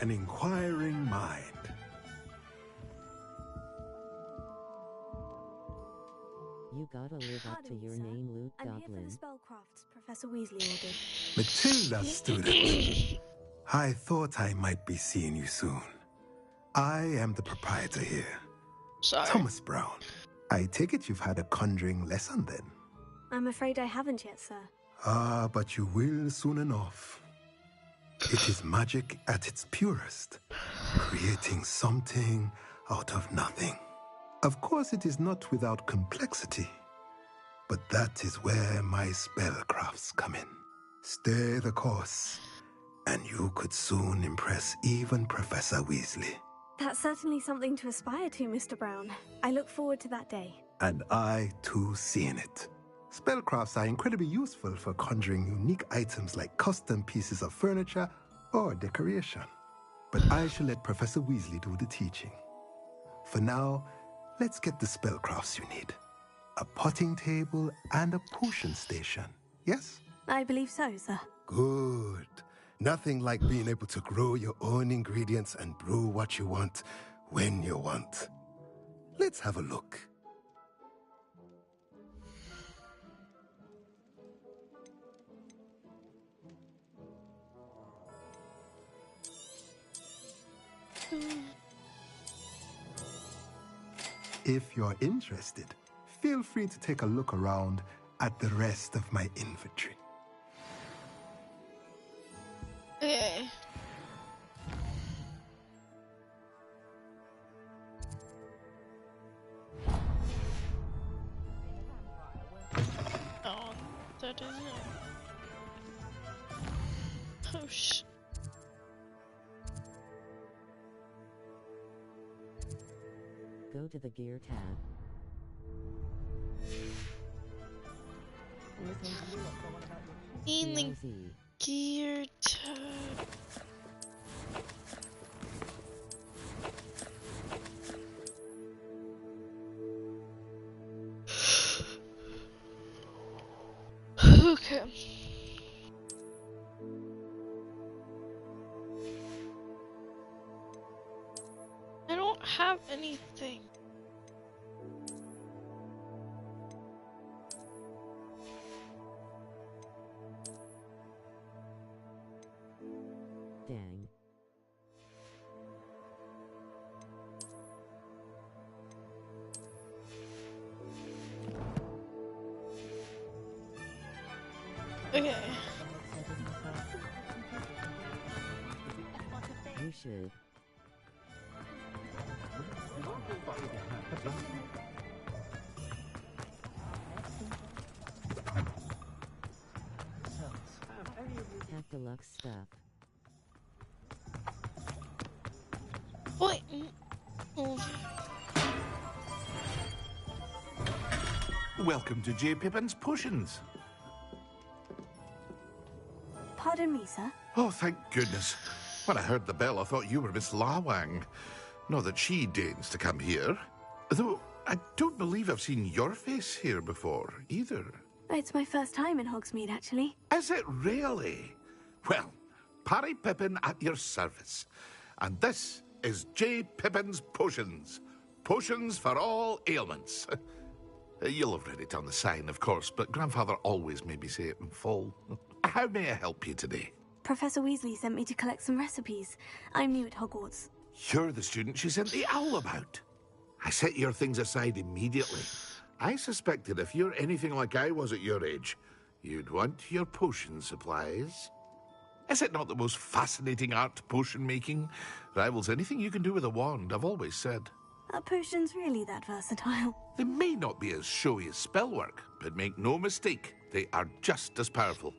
An inquiring mind. You gotta live up to your name, Loot I'm here for Goblin. the spellcrafts Professor Weasley ordered. Matilda, student. I thought I might be seeing you soon. I am the proprietor here. Sorry. Thomas Brown. I take it you've had a conjuring lesson then? I'm afraid I haven't yet, sir. Ah, but you will soon enough. It is magic at its purest, creating something out of nothing. Of course, it is not without complexity, but that is where my spellcrafts come in. Stay the course, and you could soon impress even Professor Weasley. That's certainly something to aspire to, Mr. Brown. I look forward to that day. And I, too, seeing it. Spellcrafts are incredibly useful for conjuring unique items like custom pieces of furniture or decoration. But I shall let Professor Weasley do the teaching. For now, let's get the spellcrafts you need. A potting table and a potion station, yes? I believe so, sir. Good. Nothing like being able to grow your own ingredients and brew what you want when you want. Let's have a look. If you're interested, feel free to take a look around at the rest of my inventory. Okay. Oh, that is it. Oh, sh. Go to the gear tab. In the gear tab. Okay. I don't have anything. Dang. Okay. You should. Have deluxe stuff. What? Oh. Welcome to J. Pippin's Potions. Pardon me, sir. Oh, thank goodness. When I heard the bell, I thought you were Miss Lawang. Not that she deigns to come here. Though, I don't believe I've seen your face here before, either. It's my first time in Hogsmeade, actually. Is it really? Well, Parry Pippin at your service. And this is J. Pippin's Potions. Potions for all ailments. You'll have read it on the sign, of course, but Grandfather always made me say it in full. How may I help you today? Professor Weasley sent me to collect some recipes. I'm new at Hogwarts. You're the student she sent the owl about. I set your things aside immediately. I suspected if you're anything like I was at your age, you'd want your potion supplies. Is it not the most fascinating art, potion making? Rivals anything you can do with a wand, I've always said. Are potions really that versatile? They may not be as showy as spellwork, but make no mistake, they are just as powerful.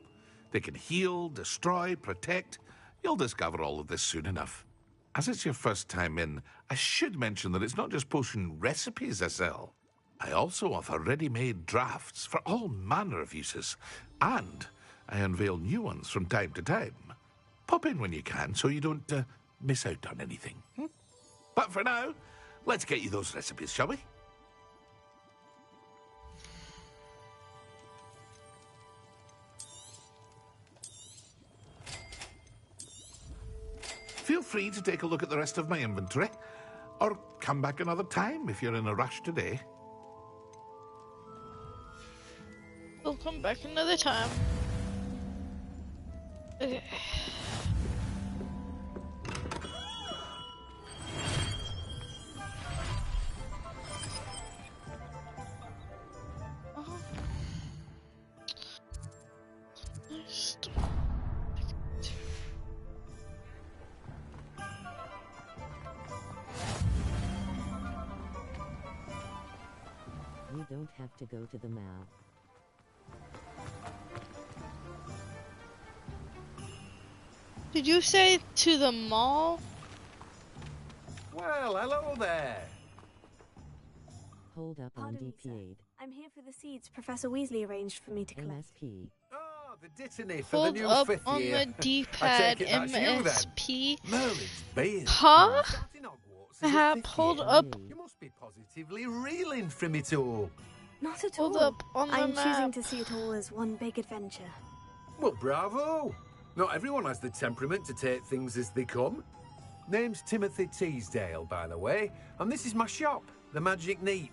They can heal, destroy, protect. You'll discover all of this soon enough. As it's your first time in, I should mention that it's not just potion recipes I sell. I also offer ready-made drafts for all manner of uses, and I unveil new ones from time to time. Pop in when you can so you don't miss out on anything. But for now, let's get you those recipes, shall we? Feel free to take a look at the rest of my inventory, or come back another time if you're in a rush today. We'll come back another time. Okay. don't have to go to the mall. Did you say to the mall? Well, hello there. Hold up on Pardon me, sir. DP8. I'm here for the seeds Professor Weasley arranged for me to collect. MSP. Oh, the dittany for Hold the new up 5th on year. the D-pad, I take it that's you then. MSP. Merlin's beard. Huh? Starting Hogwarts as a Perhaps 5th hold year. up. You must be positively reeling from it all. Not at Hold all. up on the I'm choosing map. to see it all as one big adventure. Well, bravo. Not everyone has the temperament to take things as they come. Name's Timothy Teasdale, by the way, and this is my shop, the Magic Neep.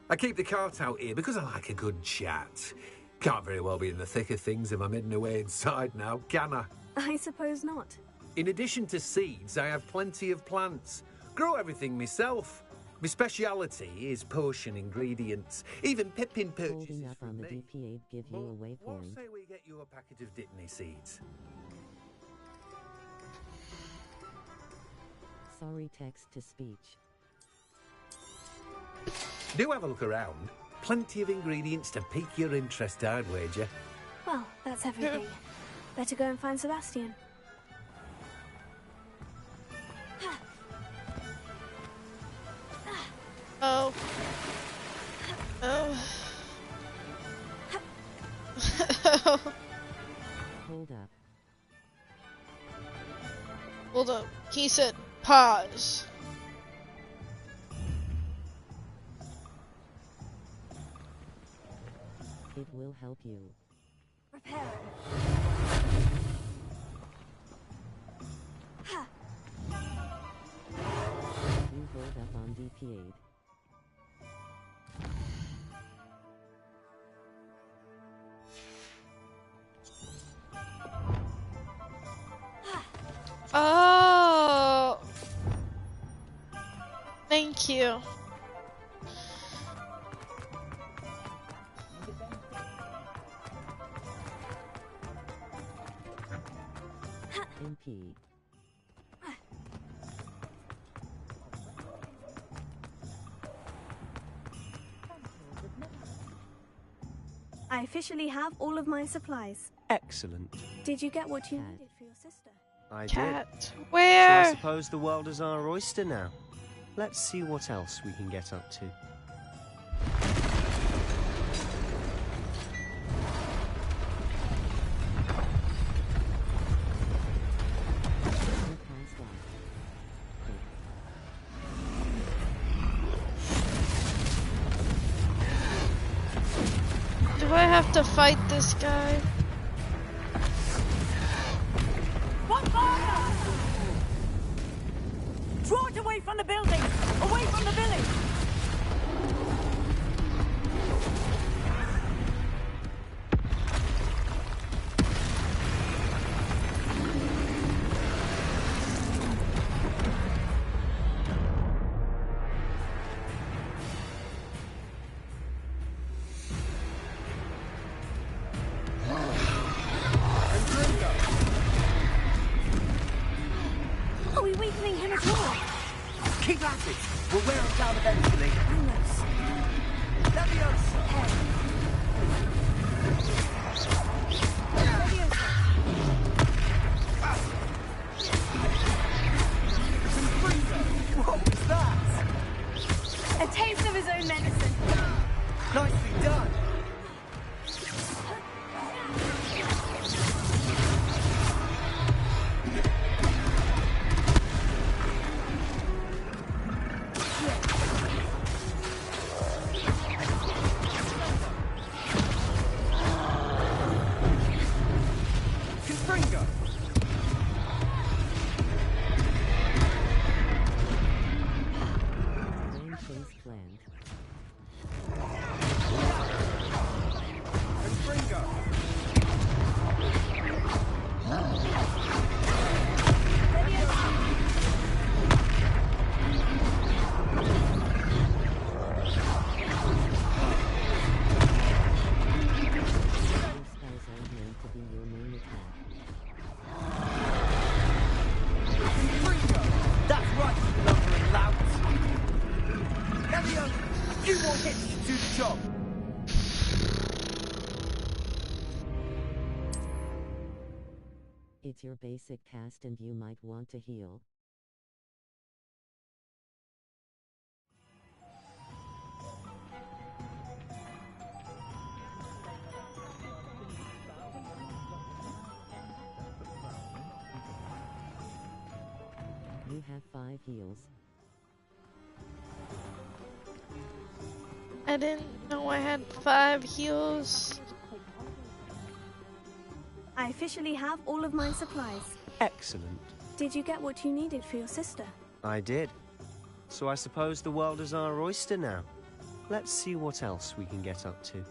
I keep the cart out here because I like a good chat. Can't very well be in the thick of things if I'm hidden away inside now, can I? I suppose not. In addition to seeds, I have plenty of plants. Grow everything myself. My speciality is potion ingredients. Even Pippin purchases Holding up from on the me. DP8 give you a What waypoint. say we get you a packet of Dittany seeds? Sorry, text to speech. Do have a look around. Plenty of ingredients to pique your interest, I'd wager. Well, that's everything. Better go and find Sebastian. Oh. Oh. Hold up. Hold up. He said pause. It will help you. Repair. You hold up on DP8. Oh. Thank you. MP. I officially have all of my supplies. Excellent. Did you get what you needed for your sister? I Cat. did. So I Where? suppose the world is our oyster now. Let's see what else we can get up to. Do I have to fight this guy? One fire! Draw it away from the building! Away from the village! Are we weakening him at all? Keep at it. We'll wear him down eventually. Leviosa. What was that? A taste of his own medicine. Nicely done. It's your basic cast and you might want to heal. You have 5 heals. I didn't know I had 5 heals. I officially have all of my supplies. Excellent. Did you get what you needed for your sister? I did. So I suppose the world is our oyster now. Let's see what else we can get up to.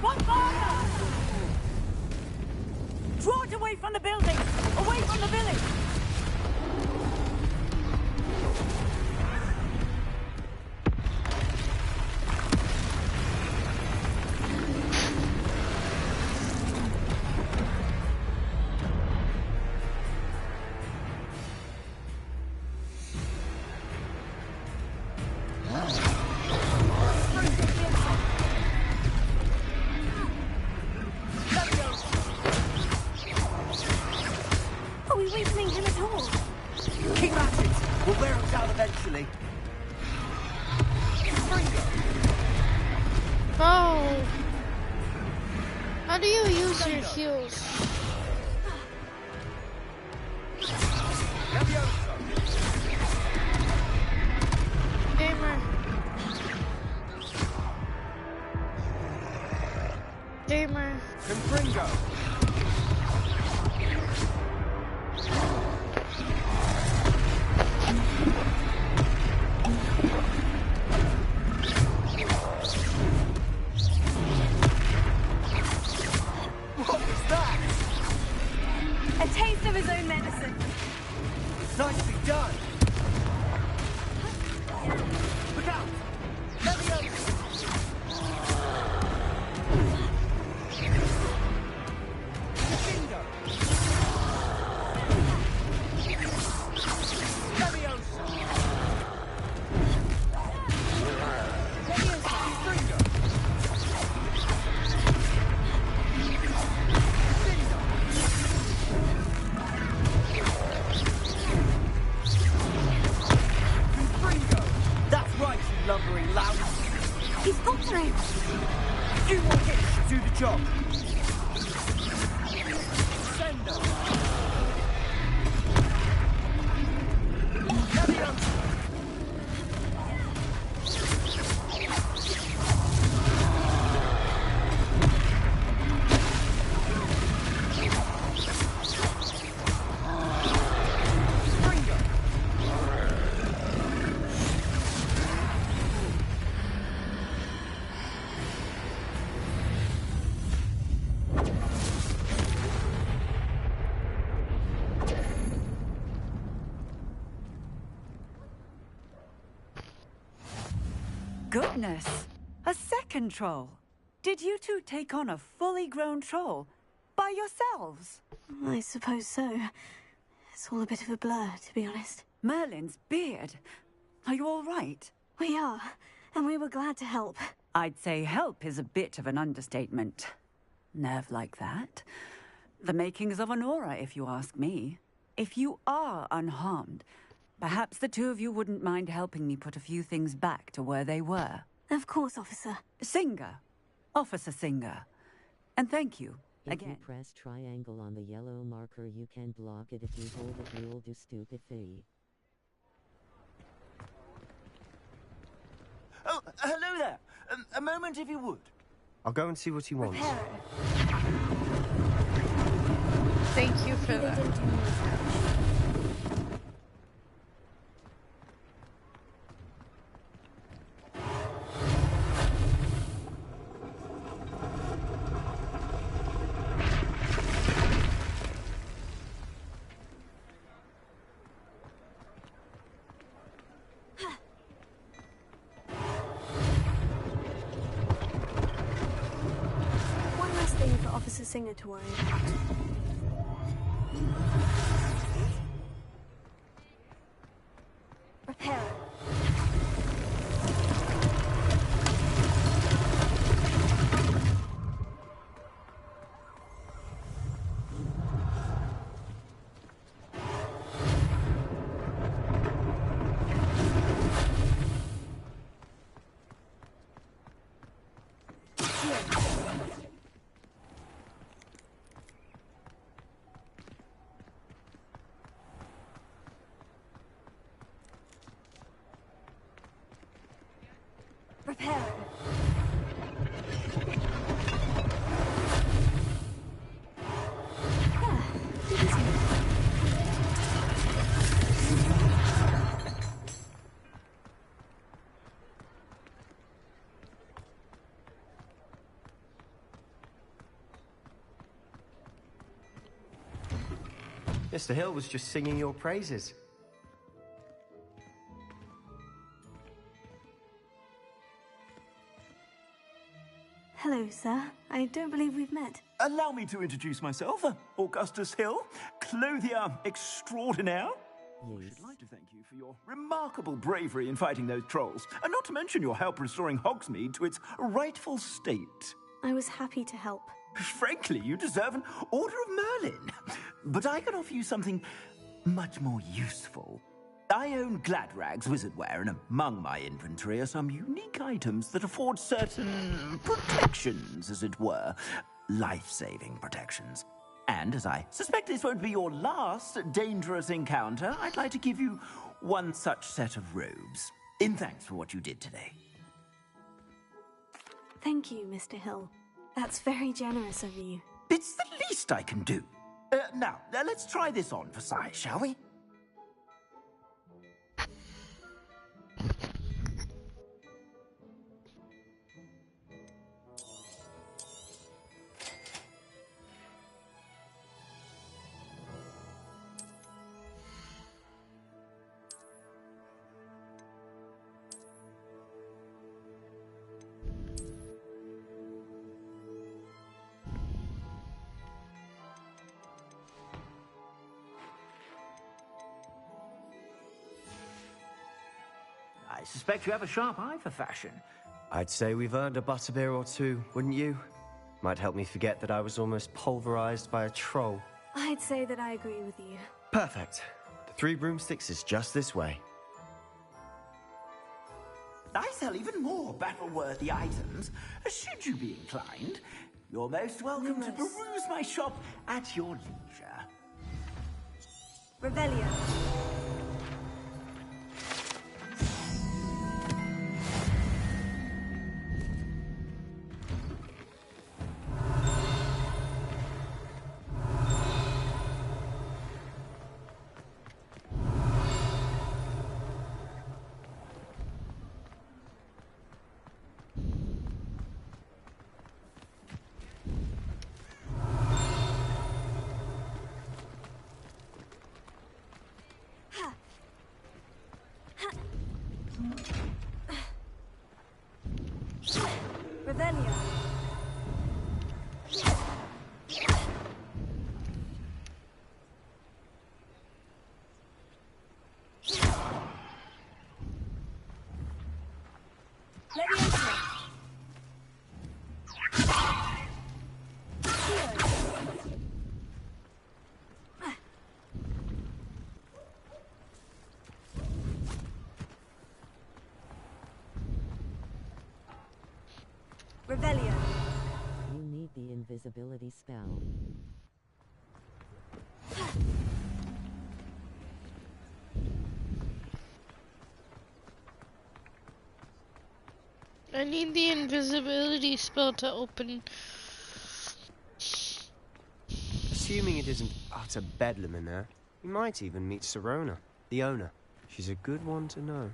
One fire! Draw it away from the building! Away from the village! Are we weakening him at all? Keep at it! We'll wear him down eventually. Oh! How do you use your heals? Gamer. Gamer. Confringo! What was that? A taste of his own medicine. Nicely done! Look out! Leviosa! Confringo! Leviosa! Confringo! Confringo! That's right, you lumbering lout! He's got through. Few more hits to do the job! Sendo! Leviosa! Goodness! A second troll! Did you two take on a fully grown troll? By yourselves? I suppose so. It's all a bit of a blur, to be honest. Merlin's beard. Are you all right? We are, and we were glad to help. I'd say help is a bit of an understatement. Nerve like that. The makings of an aura, if you ask me. If you are unharmed, perhaps the two of you wouldn't mind helping me put a few things back to where they were. Of course, officer. Singer. Officer Singer. And thank you. If you press triangle on the yellow marker, you can block it. If you hold it, you'll do stupid thing. Oh, hello there. A moment, if you would. I'll go and see what he wants. Thank you for that. Professor Singer to worry about. Repair. Repairing. Mr. Hill was just singing your praises. Hello, sir. I don't believe we've met. Allow me to introduce myself, Augustus Hill, clothier extraordinaire. I should like to thank you for your remarkable bravery in fighting those trolls, and not to mention your help restoring Hogsmeade to its rightful state. I was happy to help. Frankly, you deserve an Order of Merlin. But I can offer you something much more useful. I own Gladrag's wizardware, and among my inventory are some unique items that afford certain protections, as it were. Life-saving protections. And as I suspect this won't be your last dangerous encounter, I'd like to give you one such set of robes, in thanks for what you did today. Thank you, Mr. Hill. That's very generous of you. It's the least I can do. Now, let's try this on for size, shall we? I suspect you have a sharp eye for fashion. I'd say we've earned a butterbeer or two, wouldn't you? Might help me forget that I was almost pulverized by a troll. I'd say that I agree with you. Perfect. The 3 broomsticks is just this way. I sell even more battle-worthy items. Should you be inclined, you're most welcome to peruse my shop at your leisure. Revelio. Revelio. Revelio. You need the invisibility spell. I need the invisibility spell to open. Assuming it isn't utter bedlam in there, we might even meet Serona, the owner. She's a good one to know.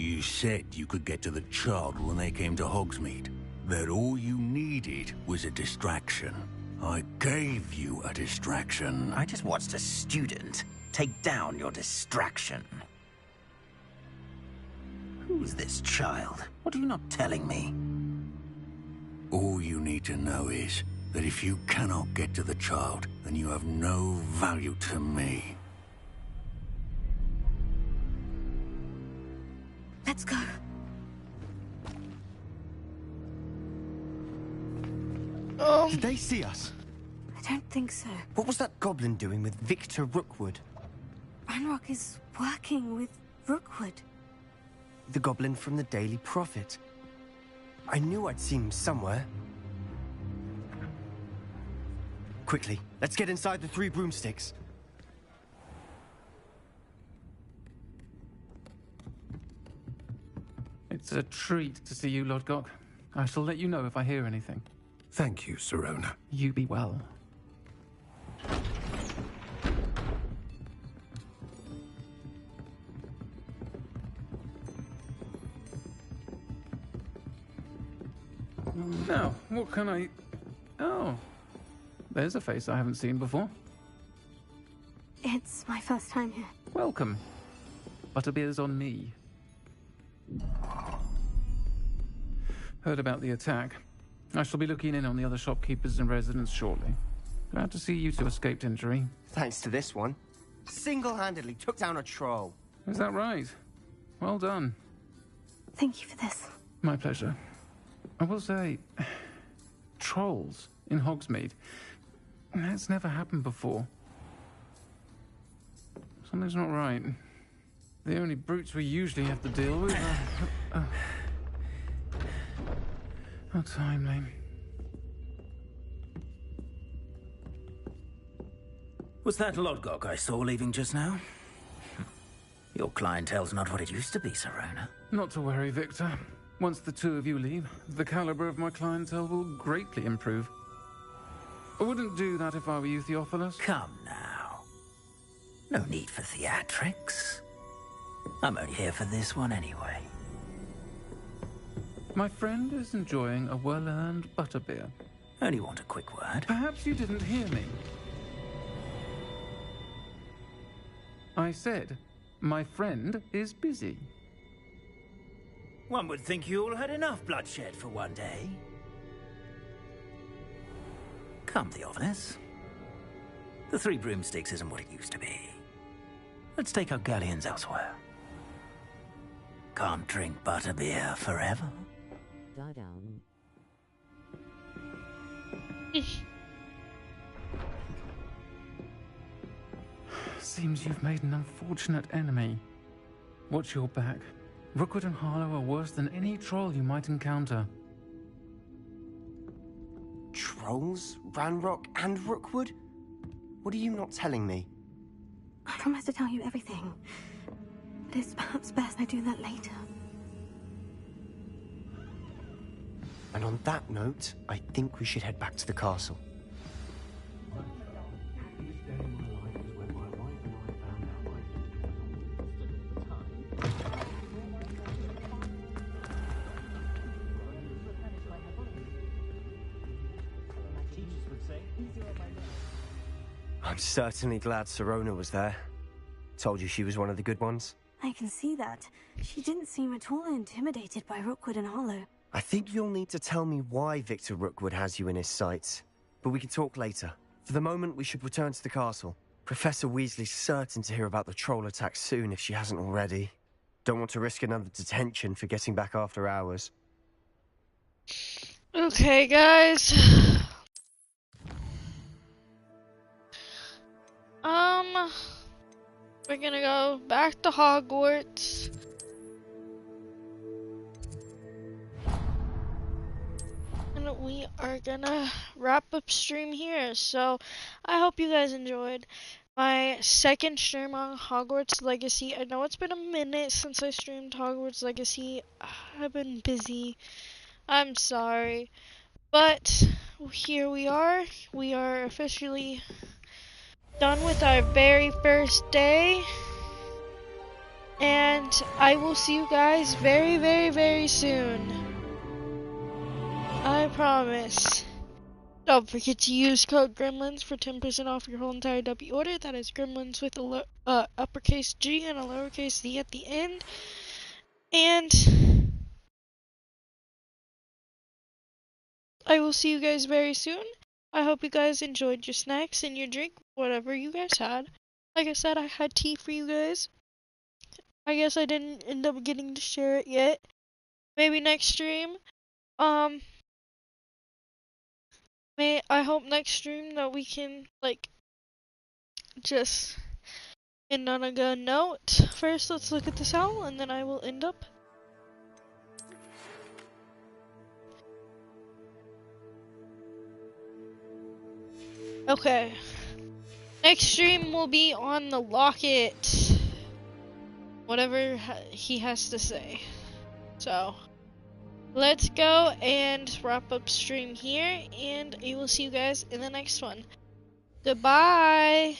You said you could get to the child when they came to Hogsmeade. That all you needed was a distraction. I gave you a distraction. I just watched a student take down your distraction. Who's this child? What are you not telling me? All you need to know is that if you cannot get to the child, then you have no value to me. Let's go. Did they see us? I don't think so. What was that goblin doing with Victor Rookwood? Ranrock is working with Rookwood. The goblin from the Daily Prophet. I knew I'd seen him somewhere. Quickly, let's get inside the 3 broomsticks. It's a treat to see you, Lodgok. I shall let you know if I hear anything. Thank you, Sirona. You be well. Now, what can I... Oh, there's a face I haven't seen before. It's my first time here. Welcome. Butterbeer's on me. Heard about the attack. I shall be looking in on the other shopkeepers and residents shortly. Glad to see you two escaped injury. Thanks to this one. Single-handedly took down a troll. Is that right? Well done. Thank you for this. My pleasure. I will say, trolls in Hogsmeade. That's never happened before. Something's not right. The only brutes we usually have to deal with are... How timely. Was that Lodgok I saw leaving just now? Your clientele's not what it used to be, Sirona. Not to worry, Victor. Once the two of you leave, the caliber of my clientele will greatly improve. I wouldn't do that if I were you, Theophilus. Come now. No need for theatrics. I'm only here for this one anyway. My friend is enjoying a well-earned butterbeer. Only want a quick word. Perhaps you didn't hear me. I said, my friend is busy. One would think you all had enough bloodshed for one day. Come, Theophilus. The 3 broomsticks isn't what it used to be. Let's take our galleons elsewhere. Can't drink butterbeer forever. Down. Seems you've made an unfortunate enemy. Watch your back. Rookwood and Harlow are worse than any troll you might encounter. Trolls? Ranrock and Rookwood? What are you not telling me? I promise to tell you everything. But it's perhaps best I do that later. And on that note, I think we should head back to the castle. I'm certainly glad Sirona was there. Told you she was one of the good ones. I can see that. She didn't seem at all intimidated by Rookwood and Harlow. I think you'll need to tell me why Victor Rookwood has you in his sights. But we can talk later. For the moment, we should return to the castle. Professor Weasley's certain to hear about the troll attack soon if she hasn't already. Don't want to risk another detention for getting back after hours. Okay, guys. We're gonna go back to Hogwarts. And we are gonna wrap up stream here. So I hope you guys enjoyed my second stream on Hogwarts Legacy. I know it's been a minute since I streamed Hogwarts Legacy. I've been busy. I'm sorry. But here we are. We are officially done with our very first day. And I will see you guys very, very, very soon. I promise. Don't forget to use code Gremlins for 10% off your whole entire W order. That is Gremlins with a uppercase G and a lowercase Z at the end. And I will see you guys very soon. I hope you guys enjoyed your snacks and your drink, whatever you guys had. Like I said, I had tea for you guys. I guess I didn't end up getting to share it yet. Maybe next stream. I hope next stream that we can, like, just end on a good note. First, let's look at this owl, and then I will end up. Okay. Next stream will be on the locket. Whatever he has to say. So, let's go and wrap up stream here, and I will see you guys in the next one. Goodbye!